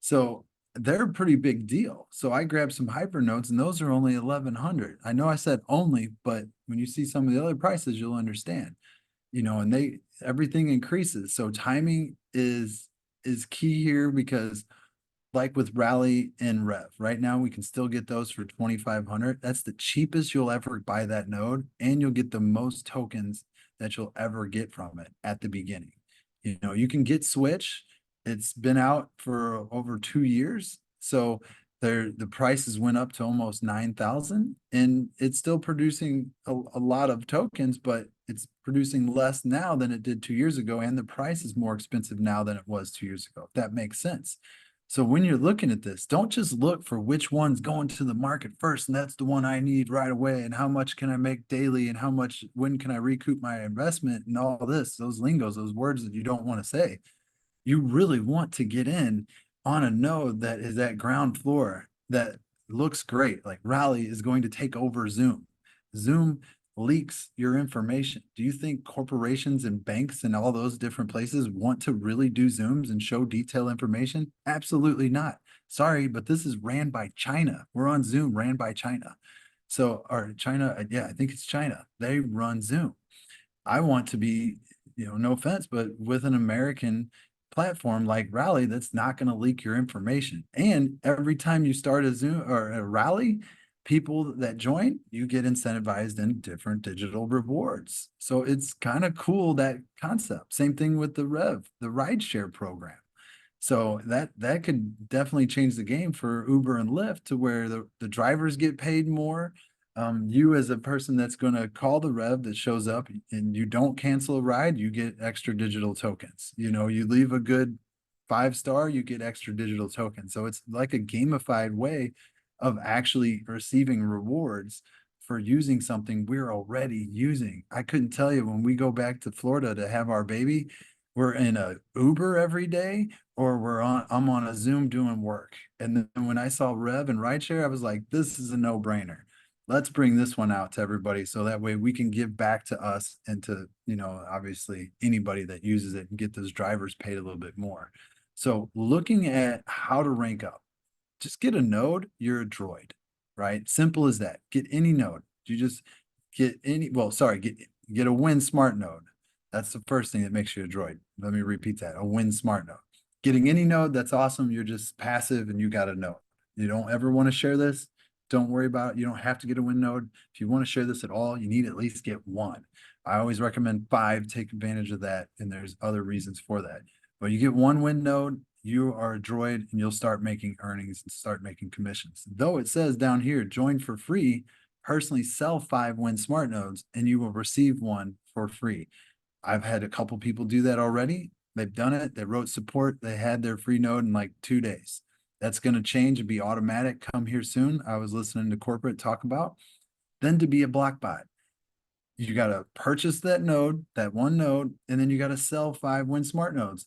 So they're a pretty big deal. So I grabbed some Hyper notes and those are only 1,100. I know I said only, but when you see some of the other prices, you'll understand, and everything increases. So timing is key here because like with Rally and Rev, right now we can still get those for 2,500. That's the cheapest you'll ever buy that node, and you'll get the most tokens that you'll ever get from it at the beginning. You can get Switch. It's been out for over 2 years. So the prices went up to almost 9,000 and it's still producing a lot of tokens, but it's producing less now than it did 2 years ago. And the price is more expensive now than it was 2 years ago. If that makes sense. So when you're looking at this, don't just look for which one's going to the market first, and that's the one I need right away, and how much can I make daily, and when can I recoup my investment, and all this, those lingos, those words that you don't want to say. You really want to get in on a node that is at ground floor that looks great. Like Rally is going to take over Zoom. Zoom leaks your information. Do you think corporations and banks and all those different places want to really do Zooms and show detailed information? Absolutely not. Sorry, but this is ran by China. We're on Zoom ran by China. So, or China, yeah, I think it's China. They run Zoom. I want to be, no offense, but with an American platform like Rally that's not going to leak your information. And every time you start a Zoom or a Rally, people that join, you get incentivized in different digital rewards. So it's kind of cool, that concept. Same thing with the the rideshare program. So that could definitely change the game for Uber and Lyft to where the drivers get paid more. You as a person that's going to call the rev that shows up and you don't cancel a ride, you get extra digital tokens. You leave a good 5 star, you get extra digital tokens. So it's like a gamified way of actually receiving rewards for using something we're already using. I couldn't tell you when we go back to Florida to have our baby, we're in a Uber every day or I'm on a Zoom doing work. And then when I saw Rev and Rideshare, I was like, this is a no-brainer. Let's bring this one out to everybody so that way we can give back to us and to, obviously anybody that uses it and get those drivers paid a little bit more. So looking at how to rank up, just get a node, you're a droid, right? Simple as that. Get any node. You just get get a Win Smart node. That's the first thing that makes you a droid. Let me repeat that, a Win Smart node. Getting any node, that's awesome. You're just passive and you got a node. You don't ever want to share this. Don't worry about it. You don't have to get a Win node. If you want to share this at all, you need at least get one. I always recommend 5, take advantage of that. And there's other reasons for that. But you get one Win node, you are a droid and you'll start making earnings and start making commissions. Though it says down here, join for free, personally sell 5 Win Smart nodes and you will receive one for free. I've had a couple people do that already. They've done it. They wrote support. They had their free node in like 2 days. That's going to change and be automatic come here soon. I was listening to corporate talk about. Then to be a block bot, you got to purchase that node, that one node, and then you got to sell 5 Win Smart nodes.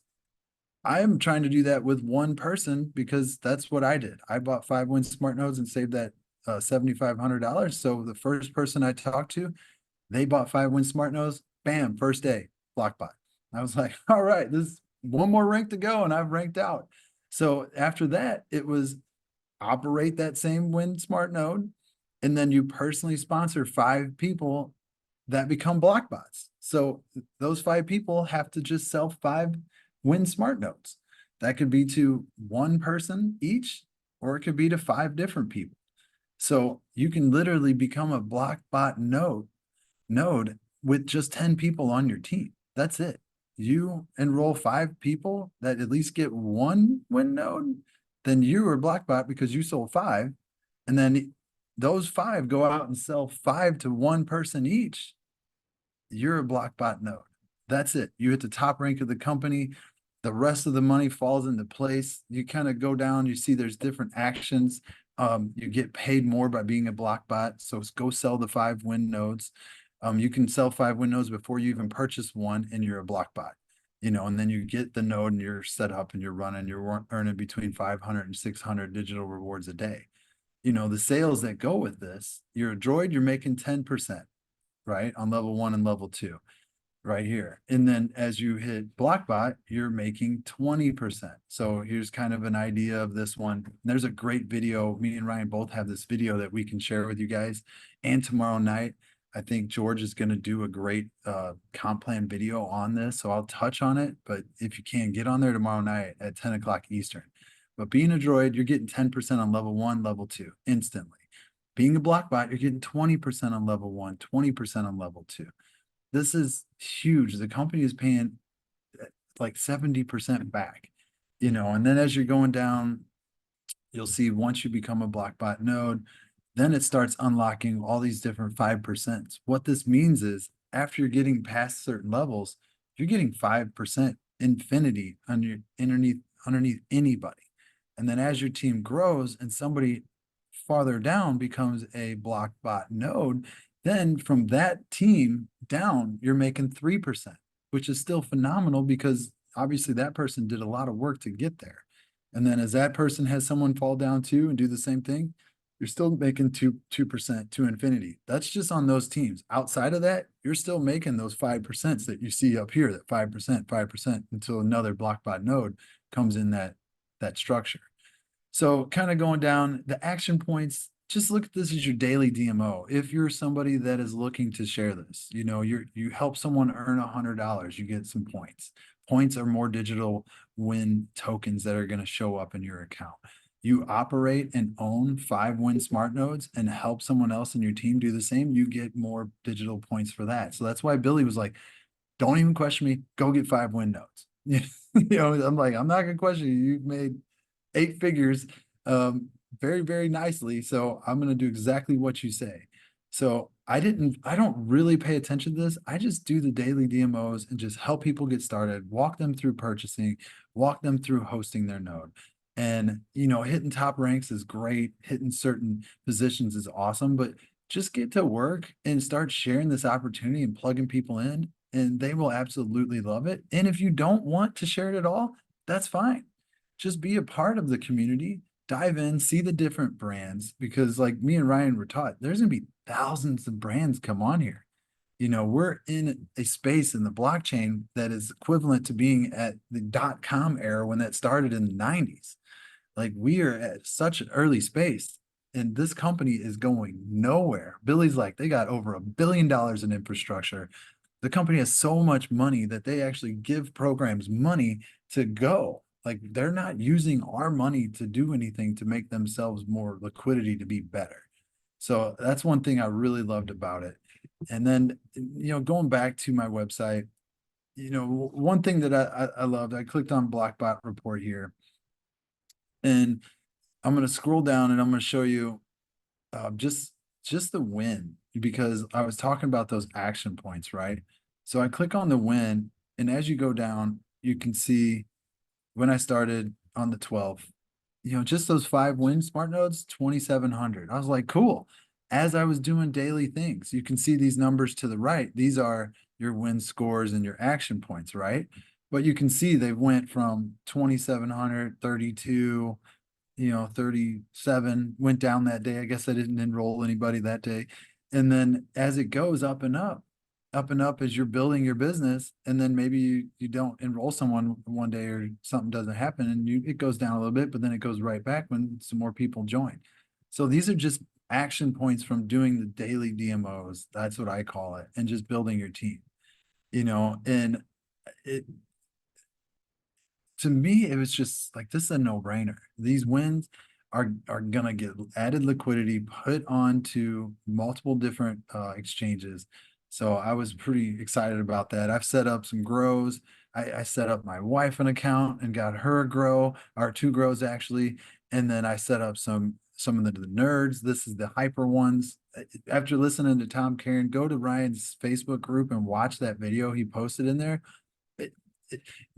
I'm trying to do that with one person because that's what I did. I bought 5 Win Smart nodes and saved that $7,500. So the first person I talked to, they bought 5 Win Smart nodes. Bam, first day, block bot. I was like, all right, this is one more rank to go, and I've ranked out. So after that, it was operate that same Win Smart node, and then you personally sponsor 5 people that become block bots. So those 5 people have to just sell 5 Win Smart nodes. That could be to one person each, or it could be to 5 different people. So you can literally become a block bot node with just 10 people on your team. That's it. You enroll 5 people that at least get one Win node, then you are block bot because you sold 5. And then those 5 go out and sell 5 to one person each. You're a block bot node. That's it. You hit the top rank of the company. The rest of the money falls into place. You kind of go down, you see there's different actions. You get paid more by being a block bot. So go sell the 5 Win nodes. You can sell 5 Win nodes before you even purchase one and you're a block bot. and then you get the node and you're set up and you're running, you're earning between 500 and 600 digital rewards a day. The sales that go with this, you're a droid, you're making 10%, right? On level 1 and level 2 right here. And then as you hit Blockbot, you're making 20%. So here's kind of an idea of this one. There's a great video. Me and Ryan both have this video that we can share with you guys. And tomorrow night, I think George is going to do a great comp plan video on this. So I'll touch on it. But if you can, get on there tomorrow night at 10 o'clock Eastern. But being a droid, you're getting 10% on level 1, level 2 instantly. Being a Blockbot, you're getting 20% on level 1, 20% on level 2. This is huge. The company is paying like 70% back, and then as you're going down, you'll see once you become a Blockbot node, then it starts unlocking all these different 5%. What this means is after you're getting past certain levels, you're getting 5% infinity underneath anybody. And then as your team grows and somebody farther down becomes a Blockbot node, then from that team down, you're making 3%, which is still phenomenal because obviously that person did a lot of work to get there. And then as that person has someone fall down too and do the same thing, you're still making 2% to infinity. That's just on those teams. Outside of that, you're still making those 5% that you see up here, that 5%, until another Blockbot node comes in that structure. So kind of going down the action points, just look at this as your daily DMO. If you're somebody that is looking to share this, you help someone earn $100, you get some points. Points are more digital win tokens that are going to show up in your account. You operate and own 5 win smart nodes and help someone else in your team do the same, you get more digital points for that. So that's why Billy was like, don't even question me, go get 5 win nodes. I'm like, I'm not gonna question you. You've made 8 figures very, very nicely. So I'm going to do exactly what you say. So I don't really pay attention to this. I just do the daily DMOs and just help people get started, walk them through purchasing, walk them through hosting their node. And, hitting top ranks is great. Hitting certain positions is awesome, but just get to work and start sharing this opportunity and plugging people in, and they will absolutely love it. And if you don't want to share it at all, that's fine. Just be a part of the community, dive in, see the different brands, because like me and Ryan were taught, there's going to be thousands of brands come on here. We're in a space in the blockchain that is equivalent to being at the .com era when that started in the 90s. Like we are at such an early space and this company is going nowhere. Billy's like, they got over $1 billion in infrastructure. The company has so much money that they actually give programs money to go. Like they're not using our money to do anything to make themselves more liquidity to be better. So that's one thing I really loved about it. And then, going back to my website, one thing that I loved, I clicked on Blockbot report here, and I'm going to scroll down and I'm going to show you just the win, because I was talking about those action points, right? So I click on the win, and as you go down, you can see when I started on the 12th, just those 5 win smart nodes, 2,700. I was like, cool. As I was doing daily things, you can see these numbers to the right. These are your win scores and your action points, right? But you can see they went from 2,700, 32, 37, went down that day. I guess I didn't enroll anybody that day. And then as it goes up and up as you're building your business, and then maybe you don't enroll someone one day or something doesn't happen and it goes down a little bit, but then it goes right back when some more people join. So these are just action points from doing the daily DMOs. That's what I call it. And just building your team, and it, to me, it was just like, this is a no-brainer. These wins are gonna get added liquidity put onto multiple different exchanges. So I was pretty excited about that. I've set up some grows. I set up my wife an account and got her a grow, or 2 grows actually. And then I set up some of the nerds. This is the hyper ones. After listening to Tom Karen, go to Ryan's Facebook group and watch that video he posted in there.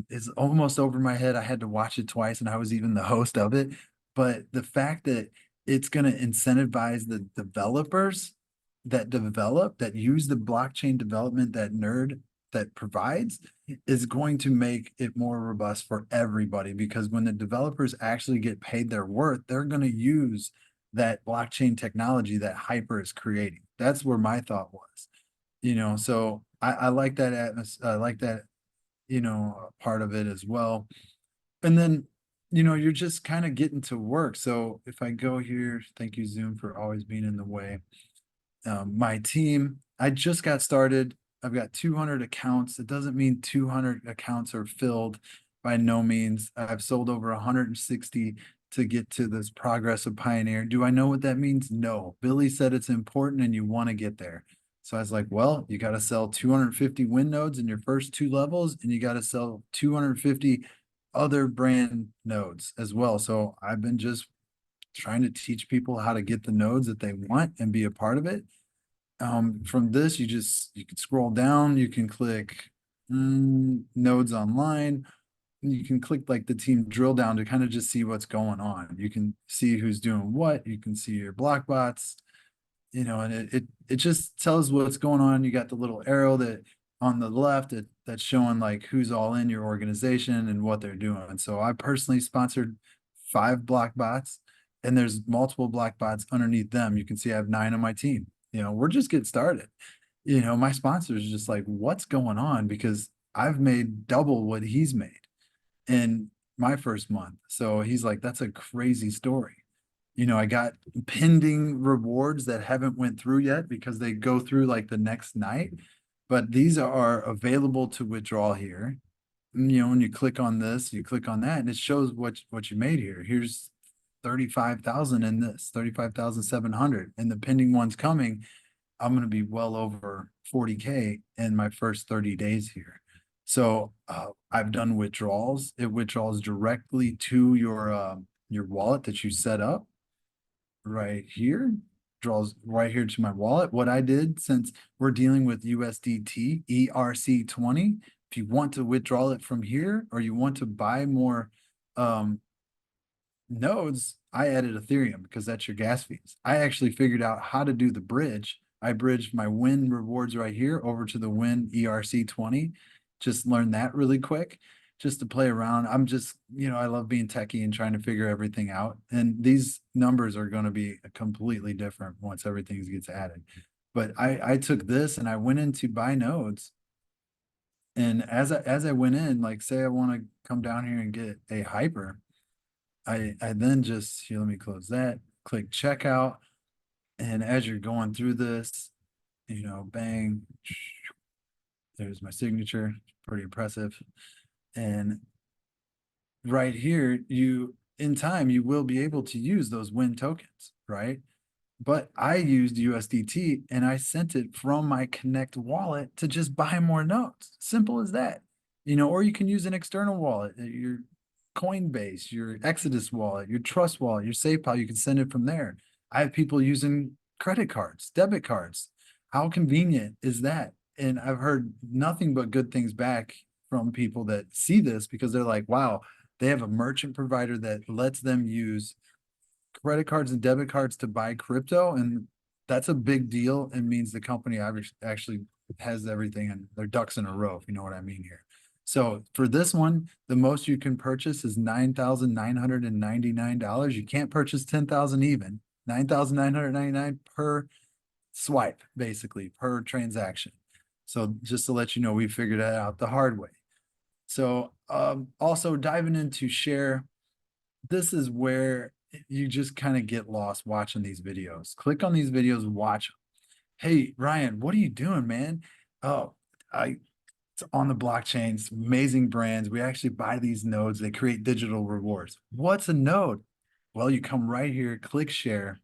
It's almost over my head. I had to watch it twice, and I was even the host of it. But the fact that it's going to incentivize the developers that use the blockchain development, that nerd that provides is going to make it more robust for everybody, because when the developers actually get paid their worth, they're going to use that blockchain technology that Hyper is creating. That's where my thought was, so I like that I like that, part of it as well. And then, you're just kind of getting to work. So if I go here, thank you, Zoom, for always being in the way. My team, I just got started. I've got 200 accounts. It doesn't mean 200 accounts are filled, by no means. I've sold over 160 to get to this progress of Pioneer. Do I know what that means? No. Billy said it's important and you want to get there. So I was like, well, you got to sell 250 win nodes in your first two levels, and you got to sell 250 other brand nodes as well. So I've been just trying to teach people how to get the nodes that they want and be a part of it. From this, you can scroll down, you can click nodes online. You can click like the team drill down to kind of just see what's going on. You can see who's doing what. You can see your block bots, and it just tells what's going on. You got the little arrow that on the left that's showing like who's all in your organization and what they're doing. So I personally sponsored 5 block bots, and there's multiple block bots underneath them. You can see I have 9 on my team. We're just getting started. My sponsor is just like, what's going on? Because I've made double what he's made in my first month. So he's like, that's a crazy story. I got pending rewards that haven't went through yet because they go through like the next night, but these are available to withdraw here. When you click on this, you click on that, and it shows what you made here. Here's 35,000 in this, 35,700, and the pending one's coming. I'm going to be well over 40K in my first 30 days here. So I've done withdrawals. It withdraws directly to your wallet that you set up right here, draws right here to my wallet. What I did, since we're dealing with USDT ERC20, if you want to withdraw it from here, or you want to buy more nodes, I added Ethereum because that's your gas fees. I actually figured out how to do the bridge. I bridged my win rewards right here over to the win ERC20. Just learned that really quick just to play around. I'm just, I love being techie and trying to figure everything out. And these numbers are going to be completely different once everything gets added. But I took this and I went in to buy nodes. And as I went in, like say I want to come down here and get a hyper, I then just, here, let me close that, click checkout. And as you're going through this, bang, there's my signature, pretty impressive. And right here, in time, you will be able to use those win tokens, right? But I used USDT and I sent it from my Connect wallet to just buy more notes. Simple as that. Or you can use an external wallet, your Coinbase, your Exodus wallet, your Trust wallet, your SafePal. You can send it from there. I have people using credit cards, debit cards. How convenient is that? And I've heard nothing but good things back from people that see this, because they're like, wow, they have a merchant provider that lets them use credit cards and debit cards to buy crypto. And that's a big deal, and means the company actually has everything and their ducks in a row, if you know what I mean here. So for this one, the most you can purchase is $9,999. You can't purchase 10,000 even. 9,999 per swipe, basically, per transaction. So just to let you know, we figured that out the hard way. So also diving into share, this is where you just kind of get lost watching these videos. Click on these videos, watch them. Hey, Ryan, what are you doing, man? Oh, it's on the blockchain. It's amazing brands. We actually buy these nodes. They create digital rewards. What's a node? Well, you come right here, click share.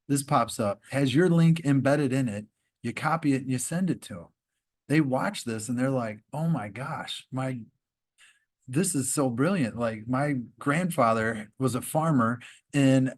This pops up, has your link embedded in it. You copy it and you send it to them. They watch this and they're like, oh my gosh, this is so brilliant. Like my grandfather was a farmer and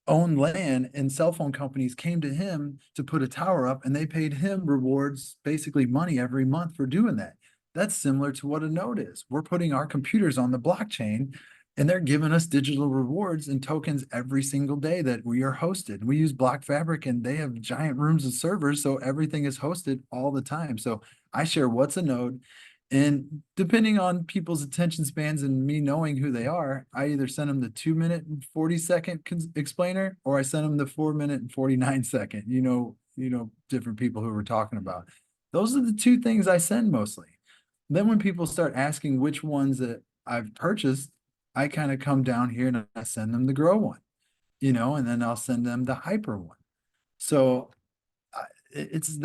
owned land, and cell phone companies came to him to put a tower up, and they paid him rewards, basically money every month for doing that. That's similar to what a node is. We're putting our computers on the blockchain And they're giving us digital rewards and tokens every single day that we are hosted. We use Block Fabric and they have giant rooms and servers, so everything is hosted all the time. So I share what's a node. And depending on people's attention spans and me knowing who they are, I either send them the 2 minute and 40 second explainer, or I send them the 4 minute and 49 second. Different people who we're talking about. Those are the two things I send mostly. Then when people start asking which ones that I've purchased, I kind of come down here and I send them the grow one, and then I'll send them the hyper one. So it's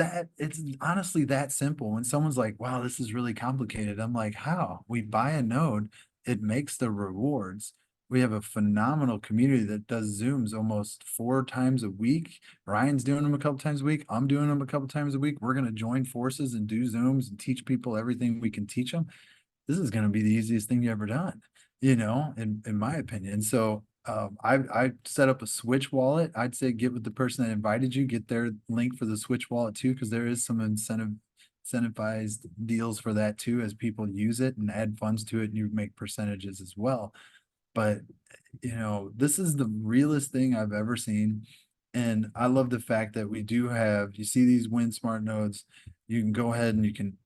honestly that simple. When someone's like, wow, this is really complicated, I'm like, how? We buy a node, it makes the rewards. We have a phenomenal community that does Zooms almost 4 times a week. Ryan's doing them a couple times a week. I'm doing them a couple times a week. We're going to join forces and do Zooms and teach people everything we can teach them. This is going to be the easiest thing you ever done, in my opinion. So I set up a Switch wallet. I'd say get with the person that invited you, get their link for the Switch wallet too, because there is some incentivized deals for that too, as people use it and add funds to it, and you make percentages as well. But this is the realest thing I've ever seen. And I love the fact that we do have, you see these Win Smart nodes, you can go ahead and you can,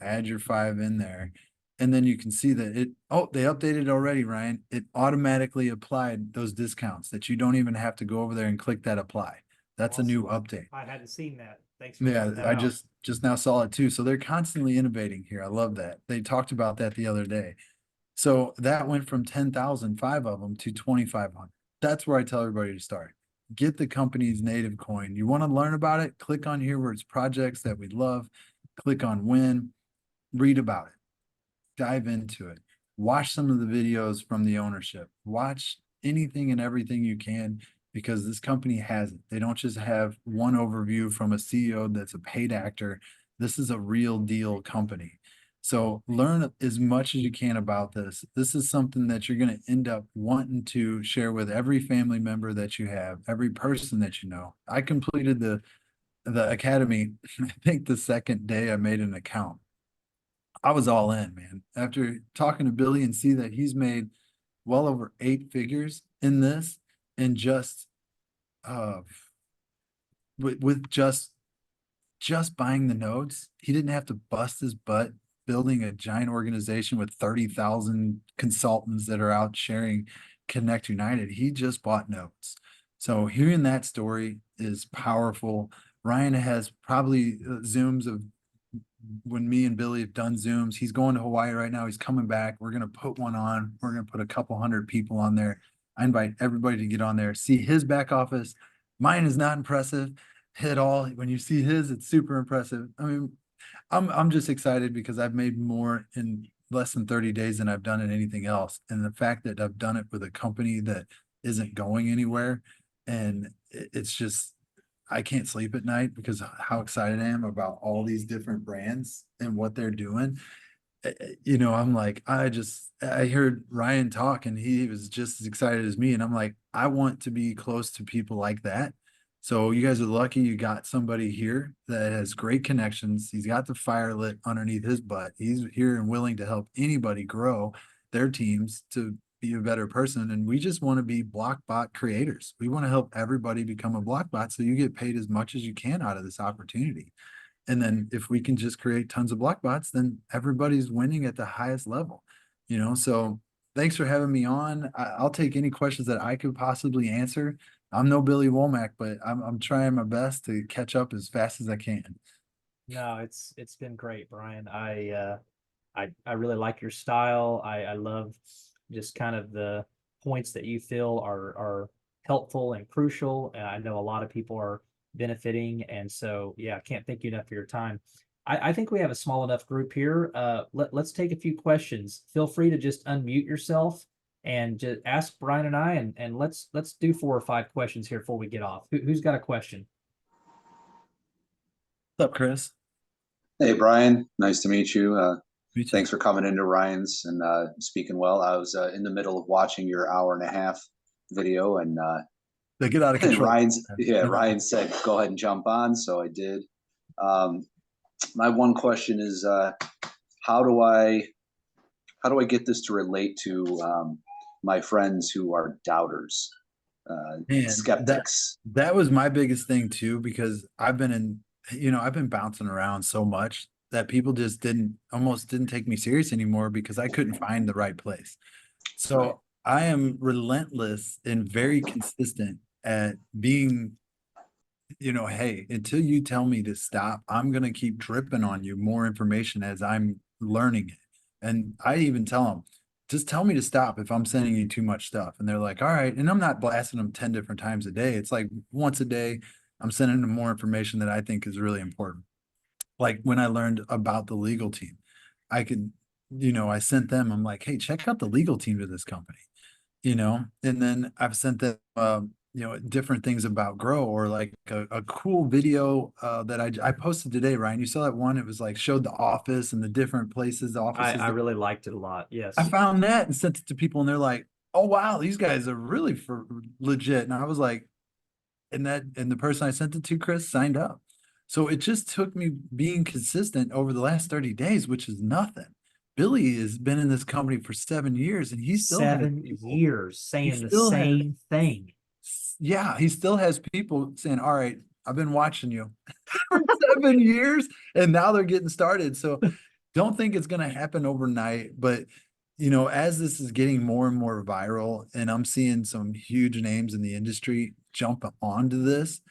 add your 5 in there. And then you can see that they updated already, Ryan. It automatically applied those discounts that you don't even have to go over there and click that apply. That's a new update. I hadn't seen that. Thanks for Yeah, pointing that I out. just now saw it too. So they're constantly innovating here. I love that. They talked about that the other day. So that went from 10,000, 5 of them, to 2,500. That's where I tell everybody to start. Get the company's native coin. You want to learn about it? Click on here where it's projects that we love. Click on Win, read about it, dive into it. Watch some of the videos from the ownership. Watch anything and everything you can, because this company has it. They don't just have one overview from a CEO that's a paid actor. This is a real deal company. So learn as much as you can about this. This is something that you're going to end up wanting to share with every family member that you have, every person that you know. I completed the academy, I think the second day I made an account. I was all in, man. After talking to Billy and see that he's made well over 8 figures in this, and just uh with just buying the nodes. He didn't have to bust his butt building a giant organization with 30,000 consultants that are out sharing Connect United. He just bought nodes. So hearing that story is powerful. Ryan has probably Zooms of when me and Billy have done Zooms. He's going to Hawaii right now. He's coming back. We're going to put one on. We're going to put a couple hundred people on there. I invite everybody to get on there, see his back office. Mine is not impressive at all. When you see his, it's super impressive. I mean, I'm just excited because I've made more in less than 30 days than I've done in anything else. And the fact that I've done it with a company that isn't going anywhere, and it's just I can't sleep at night because of how excited I am about all these different brands and what they're doing. I'm like, I heard Ryan talk and he was just as excited as me. And I'm like, I want to be close to people like that. So you guys are lucky you got somebody here that has great connections. He's got the fire lit underneath his butt. He's here and willing to help anybody grow their teams to be a better person. And we just want to be Blockbot creators. We want to help everybody become a Blockbot so you get paid as much as you can out of this opportunity. And then if we can just create tons of block bots, then everybody's winning at the highest level. So thanks for having me on. I'll take any questions that I could possibly answer. I'm no Billy Womack, but I'm trying my best to catch up as fast as I can. No, it's been great, Brian. I really like your style. I love just kind of the points that you feel are helpful and crucial. And I know a lot of people are benefiting. And so, yeah, I can't thank you enough for your time. I think we have a small enough group here. Let's take a few questions. Feel free to just unmute yourself and just ask Brian and I, and let's do 4 or 5 questions here before we get off. Who's got a question? What's up, Chris? Hey, Brian. Nice to meet you. Me too. Thanks for coming into Ryan's and speaking well. I was in the middle of watching your hour-and-a-half video, and They get out of and control. Ryan said go ahead and jump on, so I did. My one question is, how do I get this to relate to my friends who are doubters, And skeptics. that was my biggest thing too, because I've been in, I've been bouncing around so much that people just almost didn't take me serious anymore because I couldn't find the right place. So I am relentless and very consistent at being, hey, until you tell me to stop, I'm going to keep dripping on you more information as I'm learning it. And I even tell them, just tell me to stop if I'm sending you too much stuff. And they're like, all right. And I'm not blasting them 10 different times a day. It's like once a day, I'm sending them more information that I think is really important. Like when I learned about the legal team, I could, I sent them, I'm like, hey, check out the legal team of this company, and then I've sent them, different things about Grow, or like a cool video that I posted today, Ryan. You saw that one? It was like showed the office and the different places, the offices. I really liked it a lot. I Yes. found that and sent it to people, and they're like, "Oh wow, these guys are really for legit." And I was like, and the person I sent it to, Chris, signed up. So it just took me being consistent over the last 30 days, which is nothing. Billy has been in this company for 7 years, and he still has 7 years he saying the still has same thing. yeah, he still has people saying, all right, I've been watching you for 7 years, and now they're getting started. So don't think it's going to happen overnight, but as this is getting more and more viral, and I'm seeing some huge names in the industry jump onto this,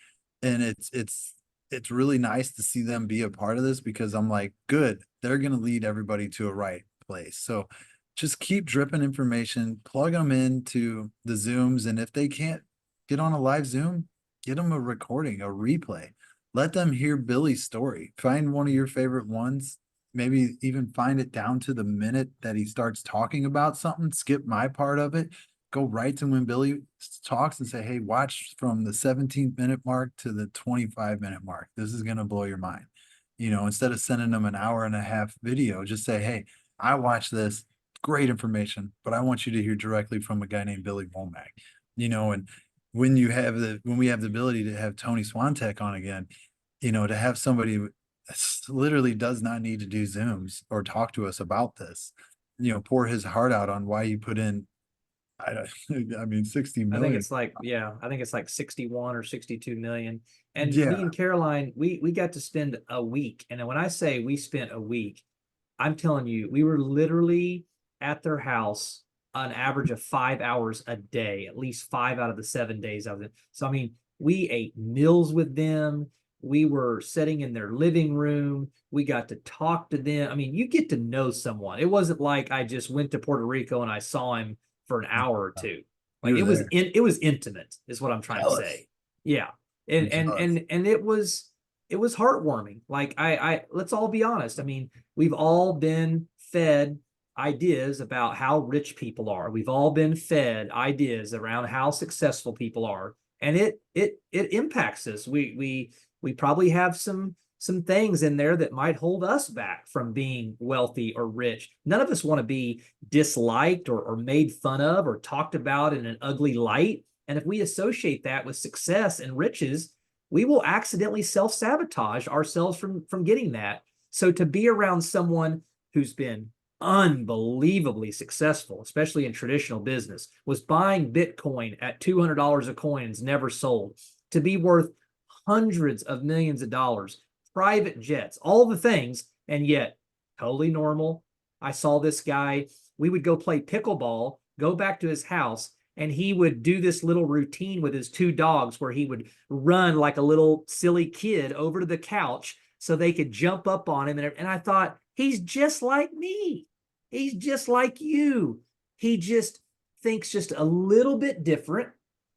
and it's really nice to see them be a part of this, because I'm like, good, they're going to lead everybody to a right place. So just keep dripping information, plug them into the Zooms, and if they can't get on a live Zoom, get them a recording, a replay. Let them hear Billy's story. Find one of your favorite ones, maybe even find it down to the minute that he starts talking about something, skip my part of it, go right to when Billy talks and say, hey, watch from the 17th minute mark to the 25-minute mark. This is going to blow your mind. Instead of sending them an hour and a half video, just say, hey, I watched this, great information, but I want you to hear directly from a guy named Billy Womack. And when we have the ability to have Tony Swantek on again, to have somebody literally does not need to do Zooms or talk to us about this, pour his heart out on why you put in, I mean, 60 I think million. it's like, yeah, I think it's like 61 or 62 million. And me Yeah. and Caroline, we got to spend a week. And when I say we spent a week, I'm telling you, we were literally at their house an average of 5 hours a day, at least 5 out of the 7 days I was in. So, I mean, we ate meals with them. We were sitting in their living room. We got to talk to them. I mean, you get to know someone. It wasn't like I just went to Puerto Rico and I saw him for an hour or two. You Like were there. it was intimate, is what I'm trying to Jealous. say. Yeah. I'm And jealous. it was heartwarming. Like I let's all be honest. I mean, we've all been fed ideas about how rich people are. We've all been fed ideas around how successful people are, and it impacts us. We probably have some things in there that might hold us back from being wealthy or rich. None of us want to be disliked or made fun of or talked about in an ugly light. And if we associate that with success and riches, we will accidentally self-sabotage ourselves from getting that. So to be around someone who's been unbelievably successful, especially in traditional business, was buying Bitcoin at $200 a coin and is never sold, to be worth hundreds of millions of dollars, private jets, all the things, and yet totally normal. I saw this guy, we would go play pickleball, go back to his house, and he would do this little routine with his two dogs where he would run like a little silly kid over to the couch so they could jump up on him. And I thought, he's just like me. He's just like you. He just thinks just a little bit different.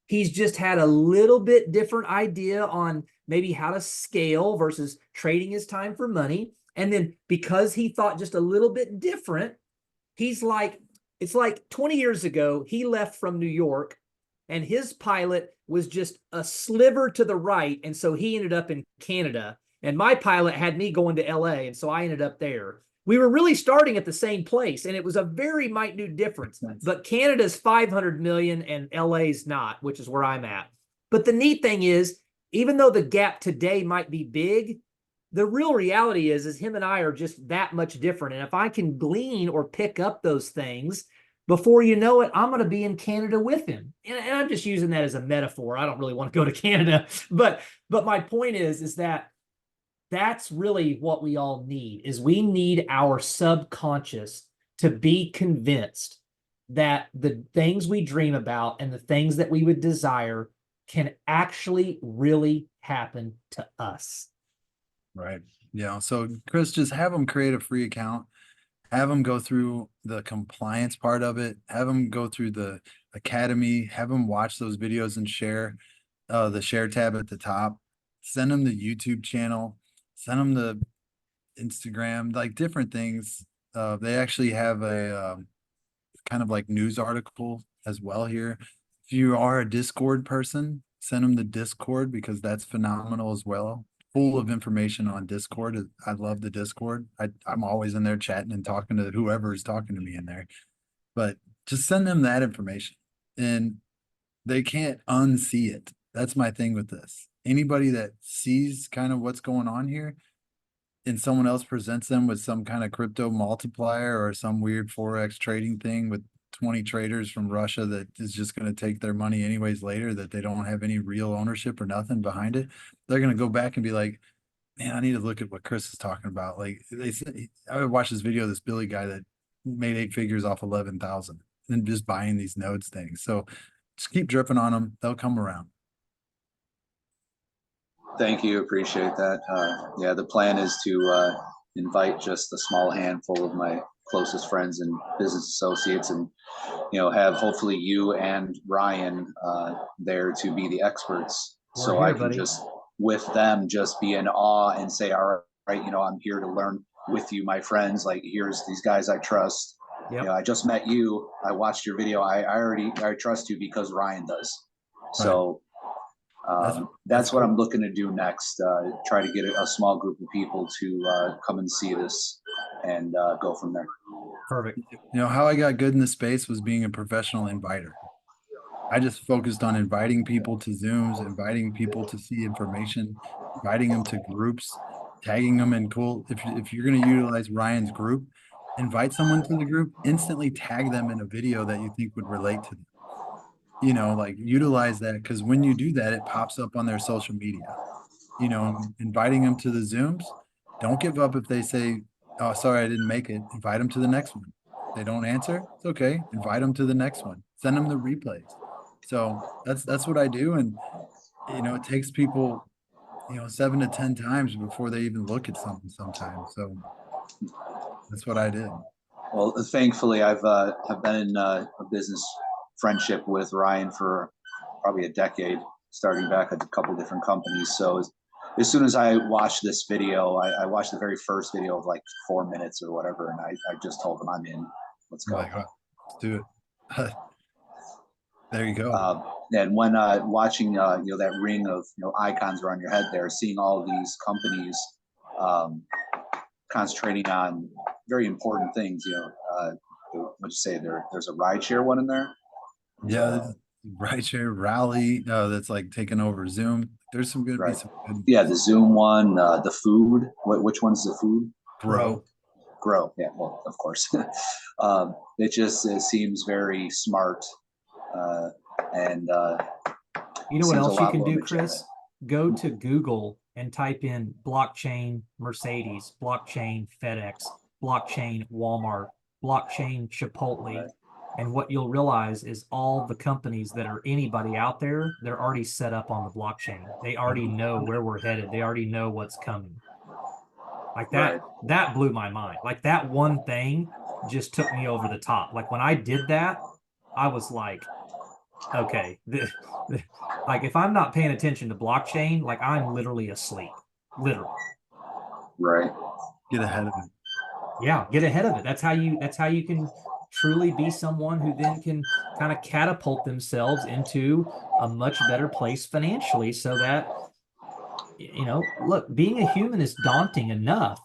He's just had a little bit different idea on maybe how to scale versus trading his time for money. And then because he thought just a little bit different, he's like, it's like 20 years ago, he left from New York and his pilot was just a sliver to the right. And so he ended up in Canada. And my pilot had me going to LA. And so I ended up there. We were really starting at the same place. And it was a very minute difference. But Canada's 500 million and LA's not, which is where I'm at. But the neat thing is, even though the gap today might be big, the real reality is him and I are just that much different. And if I can glean or pick up those things, before you know it, I'm going to be in Canada with him. And I'm just using that as a metaphor. I don't really want to go to Canada, but my point is that that's really what we all need. Is we need our subconscious to be convinced that the things we dream about and the things that we would desire can actually really happen to us. Right. Yeah. So Chris, just have them create a free account, have them go through the compliance part of it, have them go through the academy, have them watch those videos and share the share tab at the top, send them the YouTube channel, send them the Instagram, like different things. They actually have a kind of like news article as well here. If you are a Discord person, send them the Discord because that's phenomenal as well. Full of information on Discord. I love the Discord. I'm always in there chatting and talking to whoever is talking to me in there. But just send them that information and they can't unsee it. That's my thing with this. Anybody that sees kind of what's going on here and someone else presents them with some kind of crypto multiplier or some weird Forex trading thing with 20 traders from Russia that is just going to take their money anyways later, that they don't have any real ownership or nothing behind it, they're going to go back and be like, man, I need to look at what Chris is talking about. Like I would watch this video of this Billy guy that made 8 figures off 11,000 and just buying these nodes things. So just keep dripping on them. They'll come around. Thank you. Appreciate that. Yeah, the plan is to invite just a small handful of my closest friends and business associates and, have hopefully you and Ryan there to be the experts. So I can just, with them, just be in awe and say, all right, I'm here to learn with you, my friends. Like, here's these guys I trust. Yep. I just met you. I watched your video. I trust you because Ryan does. So that's what cool. I'm looking to do next. Try to get a small group of people to come and see this and go from there. Perfect. How I got good in the space was being a professional inviter. I just focused on inviting people to Zooms, inviting people to see information, inviting them to groups, tagging them in cool. If you're going to utilize Ryan's group, invite someone to the group, instantly tag them in a video that you think would relate to them. Like utilize that, because when you do that, it pops up on their social media. Inviting them to the Zooms. Don't give up if they say, "Oh, sorry, I didn't make it." Invite them to the next one. If they don't answer, it's okay. Invite them to the next one. Send them the replays. So that's what I do, and it takes people 7 to 10 times before they even look at something sometimes. So that's what I did. Well, thankfully, I've been in a business friendship with Ryan for probably a decade, starting back at a couple of different companies. So as soon as I watched this video, I watched the very first video of like 4 minutes or whatever, and I just told him I'm in. Let's go. Like, let's do it. There you go. And when watching, that ring of icons around your head there, seeing all of these companies concentrating on very important things, what'd you say? There's a rideshare one in there. Yeah, rideshare rally that's like taking over Zoom. There's some good. Right. Some good. Yeah, the Zoom one, the food. Which one's the food? Grow. Yeah, well, of course. It seems very smart. And what else you can do, Chris? Go to Google and type in blockchain Mercedes, blockchain FedEx, blockchain Walmart, blockchain Chipotle. And what you'll realize is all the companies that are anybody out there, they're already set up on the blockchain. They already know where we're headed. They already know what's coming. Like that blew my mind. Like that one thing just took me over the top. Like when I did that, I was like, okay, like if I'm not paying attention to blockchain, like I'm literally asleep, literally. Right. Get ahead of it. Yeah, get ahead of it. That's how you can truly be someone who then can kind of catapult themselves into a much better place financially, so that look, being a human is daunting enough.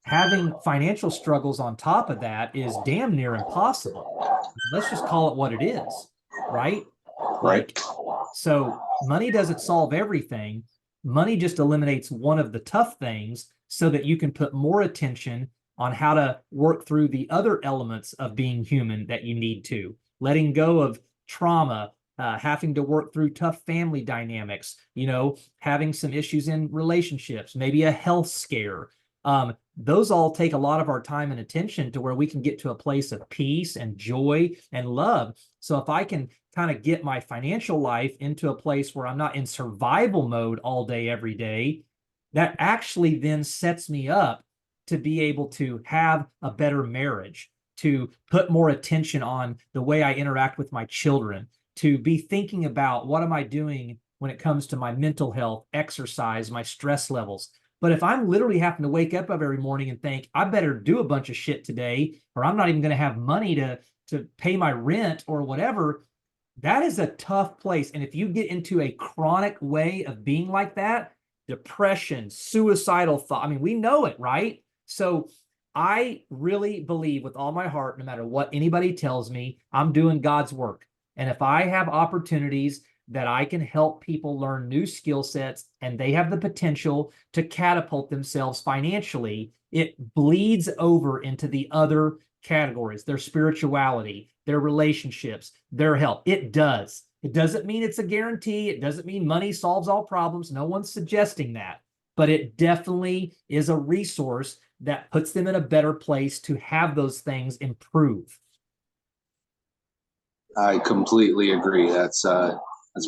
Having financial struggles on top of that is damn near impossible. Let's just call it what it is, right? Like, so money doesn't solve everything. Money just eliminates one of the tough things so that you can put more attention on how to work through the other elements of being human that you need to, letting go of trauma, having to work through tough family dynamics, having some issues in relationships, maybe a health scare. Those all take a lot of our time and attention to where we can get to a place of peace and joy and love. So if I can kind of get my financial life into a place where I'm not in survival mode all day, every day, that actually then sets me up to be able to have a better marriage, to put more attention on the way I interact with my children, to be thinking about what am I doing when it comes to my mental health, exercise, my stress levels. But if I'm literally having to wake up every morning and think, I better do a bunch of shit today, or I'm not even going to have money to pay my rent or whatever, that is a tough place. And if you get into a chronic way of being like that, depression, suicidal thought, I mean, we know it, right? So I really believe with all my heart, no matter what anybody tells me, I'm doing God's work. And if I have opportunities that I can help people learn new skill sets and they have the potential to catapult themselves financially, it bleeds over into the other categories, their spirituality, their relationships, their health. It does. It doesn't mean it's a guarantee. It doesn't mean money solves all problems. No one's suggesting that, but it definitely is a resource that puts them in a better place to have those things improve. I completely agree. That's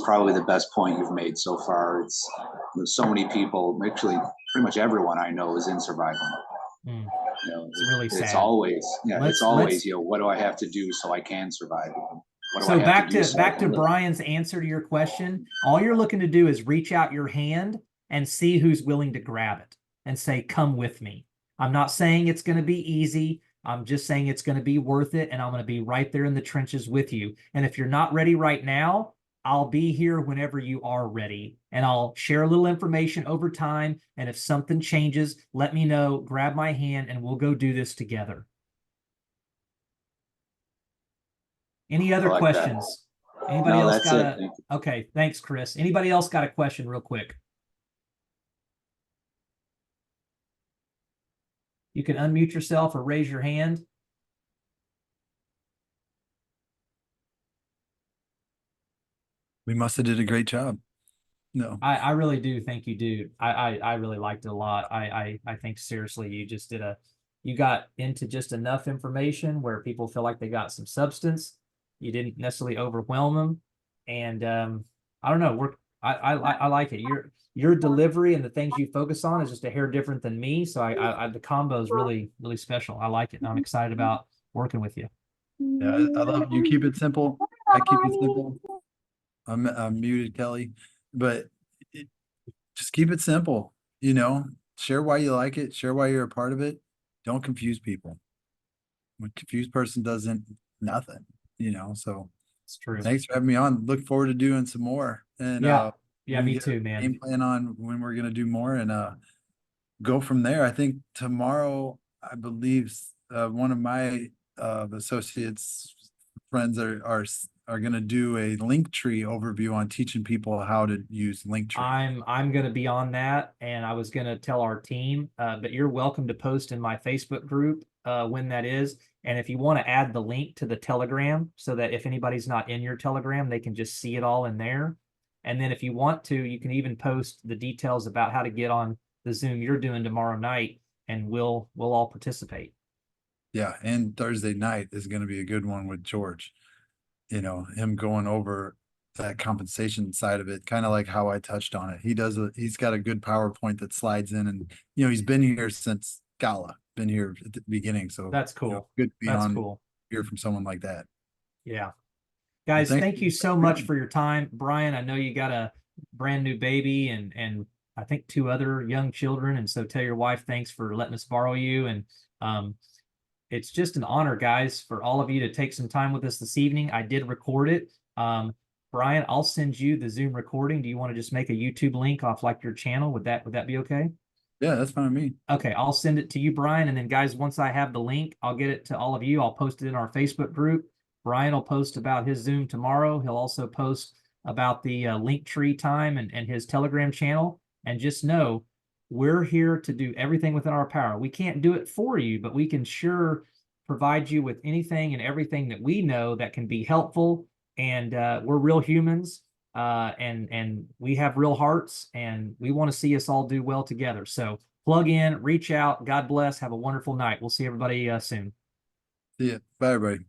probably the best point you've made so far. It's there's so many people, actually pretty much everyone I know is in survival mode. Mm, You know, it's really it's sad. always, Let's it's always, what do I have to do so I can survive? What do I So have to back do to so I back to can live? Brian's answer to your question. All you're looking to do is reach out your hand and see who's willing to grab it and say, "Come with me." I'm not saying it's going to be easy. I'm just saying it's going to be worth it, and I'm going to be right there in the trenches with you. And if you're not ready right now, I'll be here whenever you are ready, and I'll share a little information over time. And if something changes, let me know, grab my hand, and we'll go do this together. Any I other like that. questions? Anybody No, else that's got it. a, okay, thanks, Chris. Anybody else got a question real quick? You can unmute yourself or raise your hand. We must have did a great job. No. I really do think you do. I really liked it a lot. I think seriously, you got into just enough information where people feel like they got some substance. You didn't necessarily overwhelm them. And I don't know, I like it. Your delivery and the things you focus on is just a hair different than me. So the combo is really, really special. I like it. And I'm excited about working with you. Yeah, I love you. Keep it simple. I keep it simple. I'm muted, Kelly, but it, just keep it simple. Share why you like it. Share why you're a part of it. Don't confuse people. A confused person doesn't nothing. So It's true. thanks for having me on. Look forward to doing some more. And Yeah. Yeah, we me get a too, man. game plan on when we're gonna do more and go from there. I think tomorrow, I believe one of my associates friends are going to do a link tree overview on teaching people how to use link tree. I'm going to be on that, and I was going to tell our team, but you're welcome to post in my Facebook group when that is. And if you want to add the link to the Telegram so that if anybody's not in your Telegram, they can just see it all in there. And then if you want to, you can even post the details about how to get on the Zoom you're doing tomorrow night, and we'll all participate. Yeah, and Thursday night is going to be a good one with George. Him going over that compensation side of it, kind of like how I touched on it. He's got a good PowerPoint that slides in, and he's been here since Gala, been here at the beginning. So That's cool. Good to be That's on cool. Hear from someone like that. Yeah. Well, Guys, thank you so much for your time. Brian, I know you got a brand new baby and I think two other young children. And so tell your wife thanks for letting us borrow you. And it's just an honor, guys, for all of you to take some time with us this evening. I did record it. Brian, I'll send you the Zoom recording. Do you want to just make a YouTube link off like your channel? Would that be okay? Yeah, that's fine with me. Okay, I'll send it to you, Brian. And then guys, once I have the link, I'll get it to all of you. I'll post it in our Facebook group. Brian will post about his Zoom tomorrow. He'll also post about the link tree time and his Telegram channel. And just know, we're here to do everything within our power. We can't do it for you, but we can sure provide you with anything and everything that we know that can be helpful. And we're real humans, and we have real hearts, and we want to see us all do well together. So plug in, reach out. God bless. Have a wonderful night. We'll see everybody soon. See ya. Bye, everybody.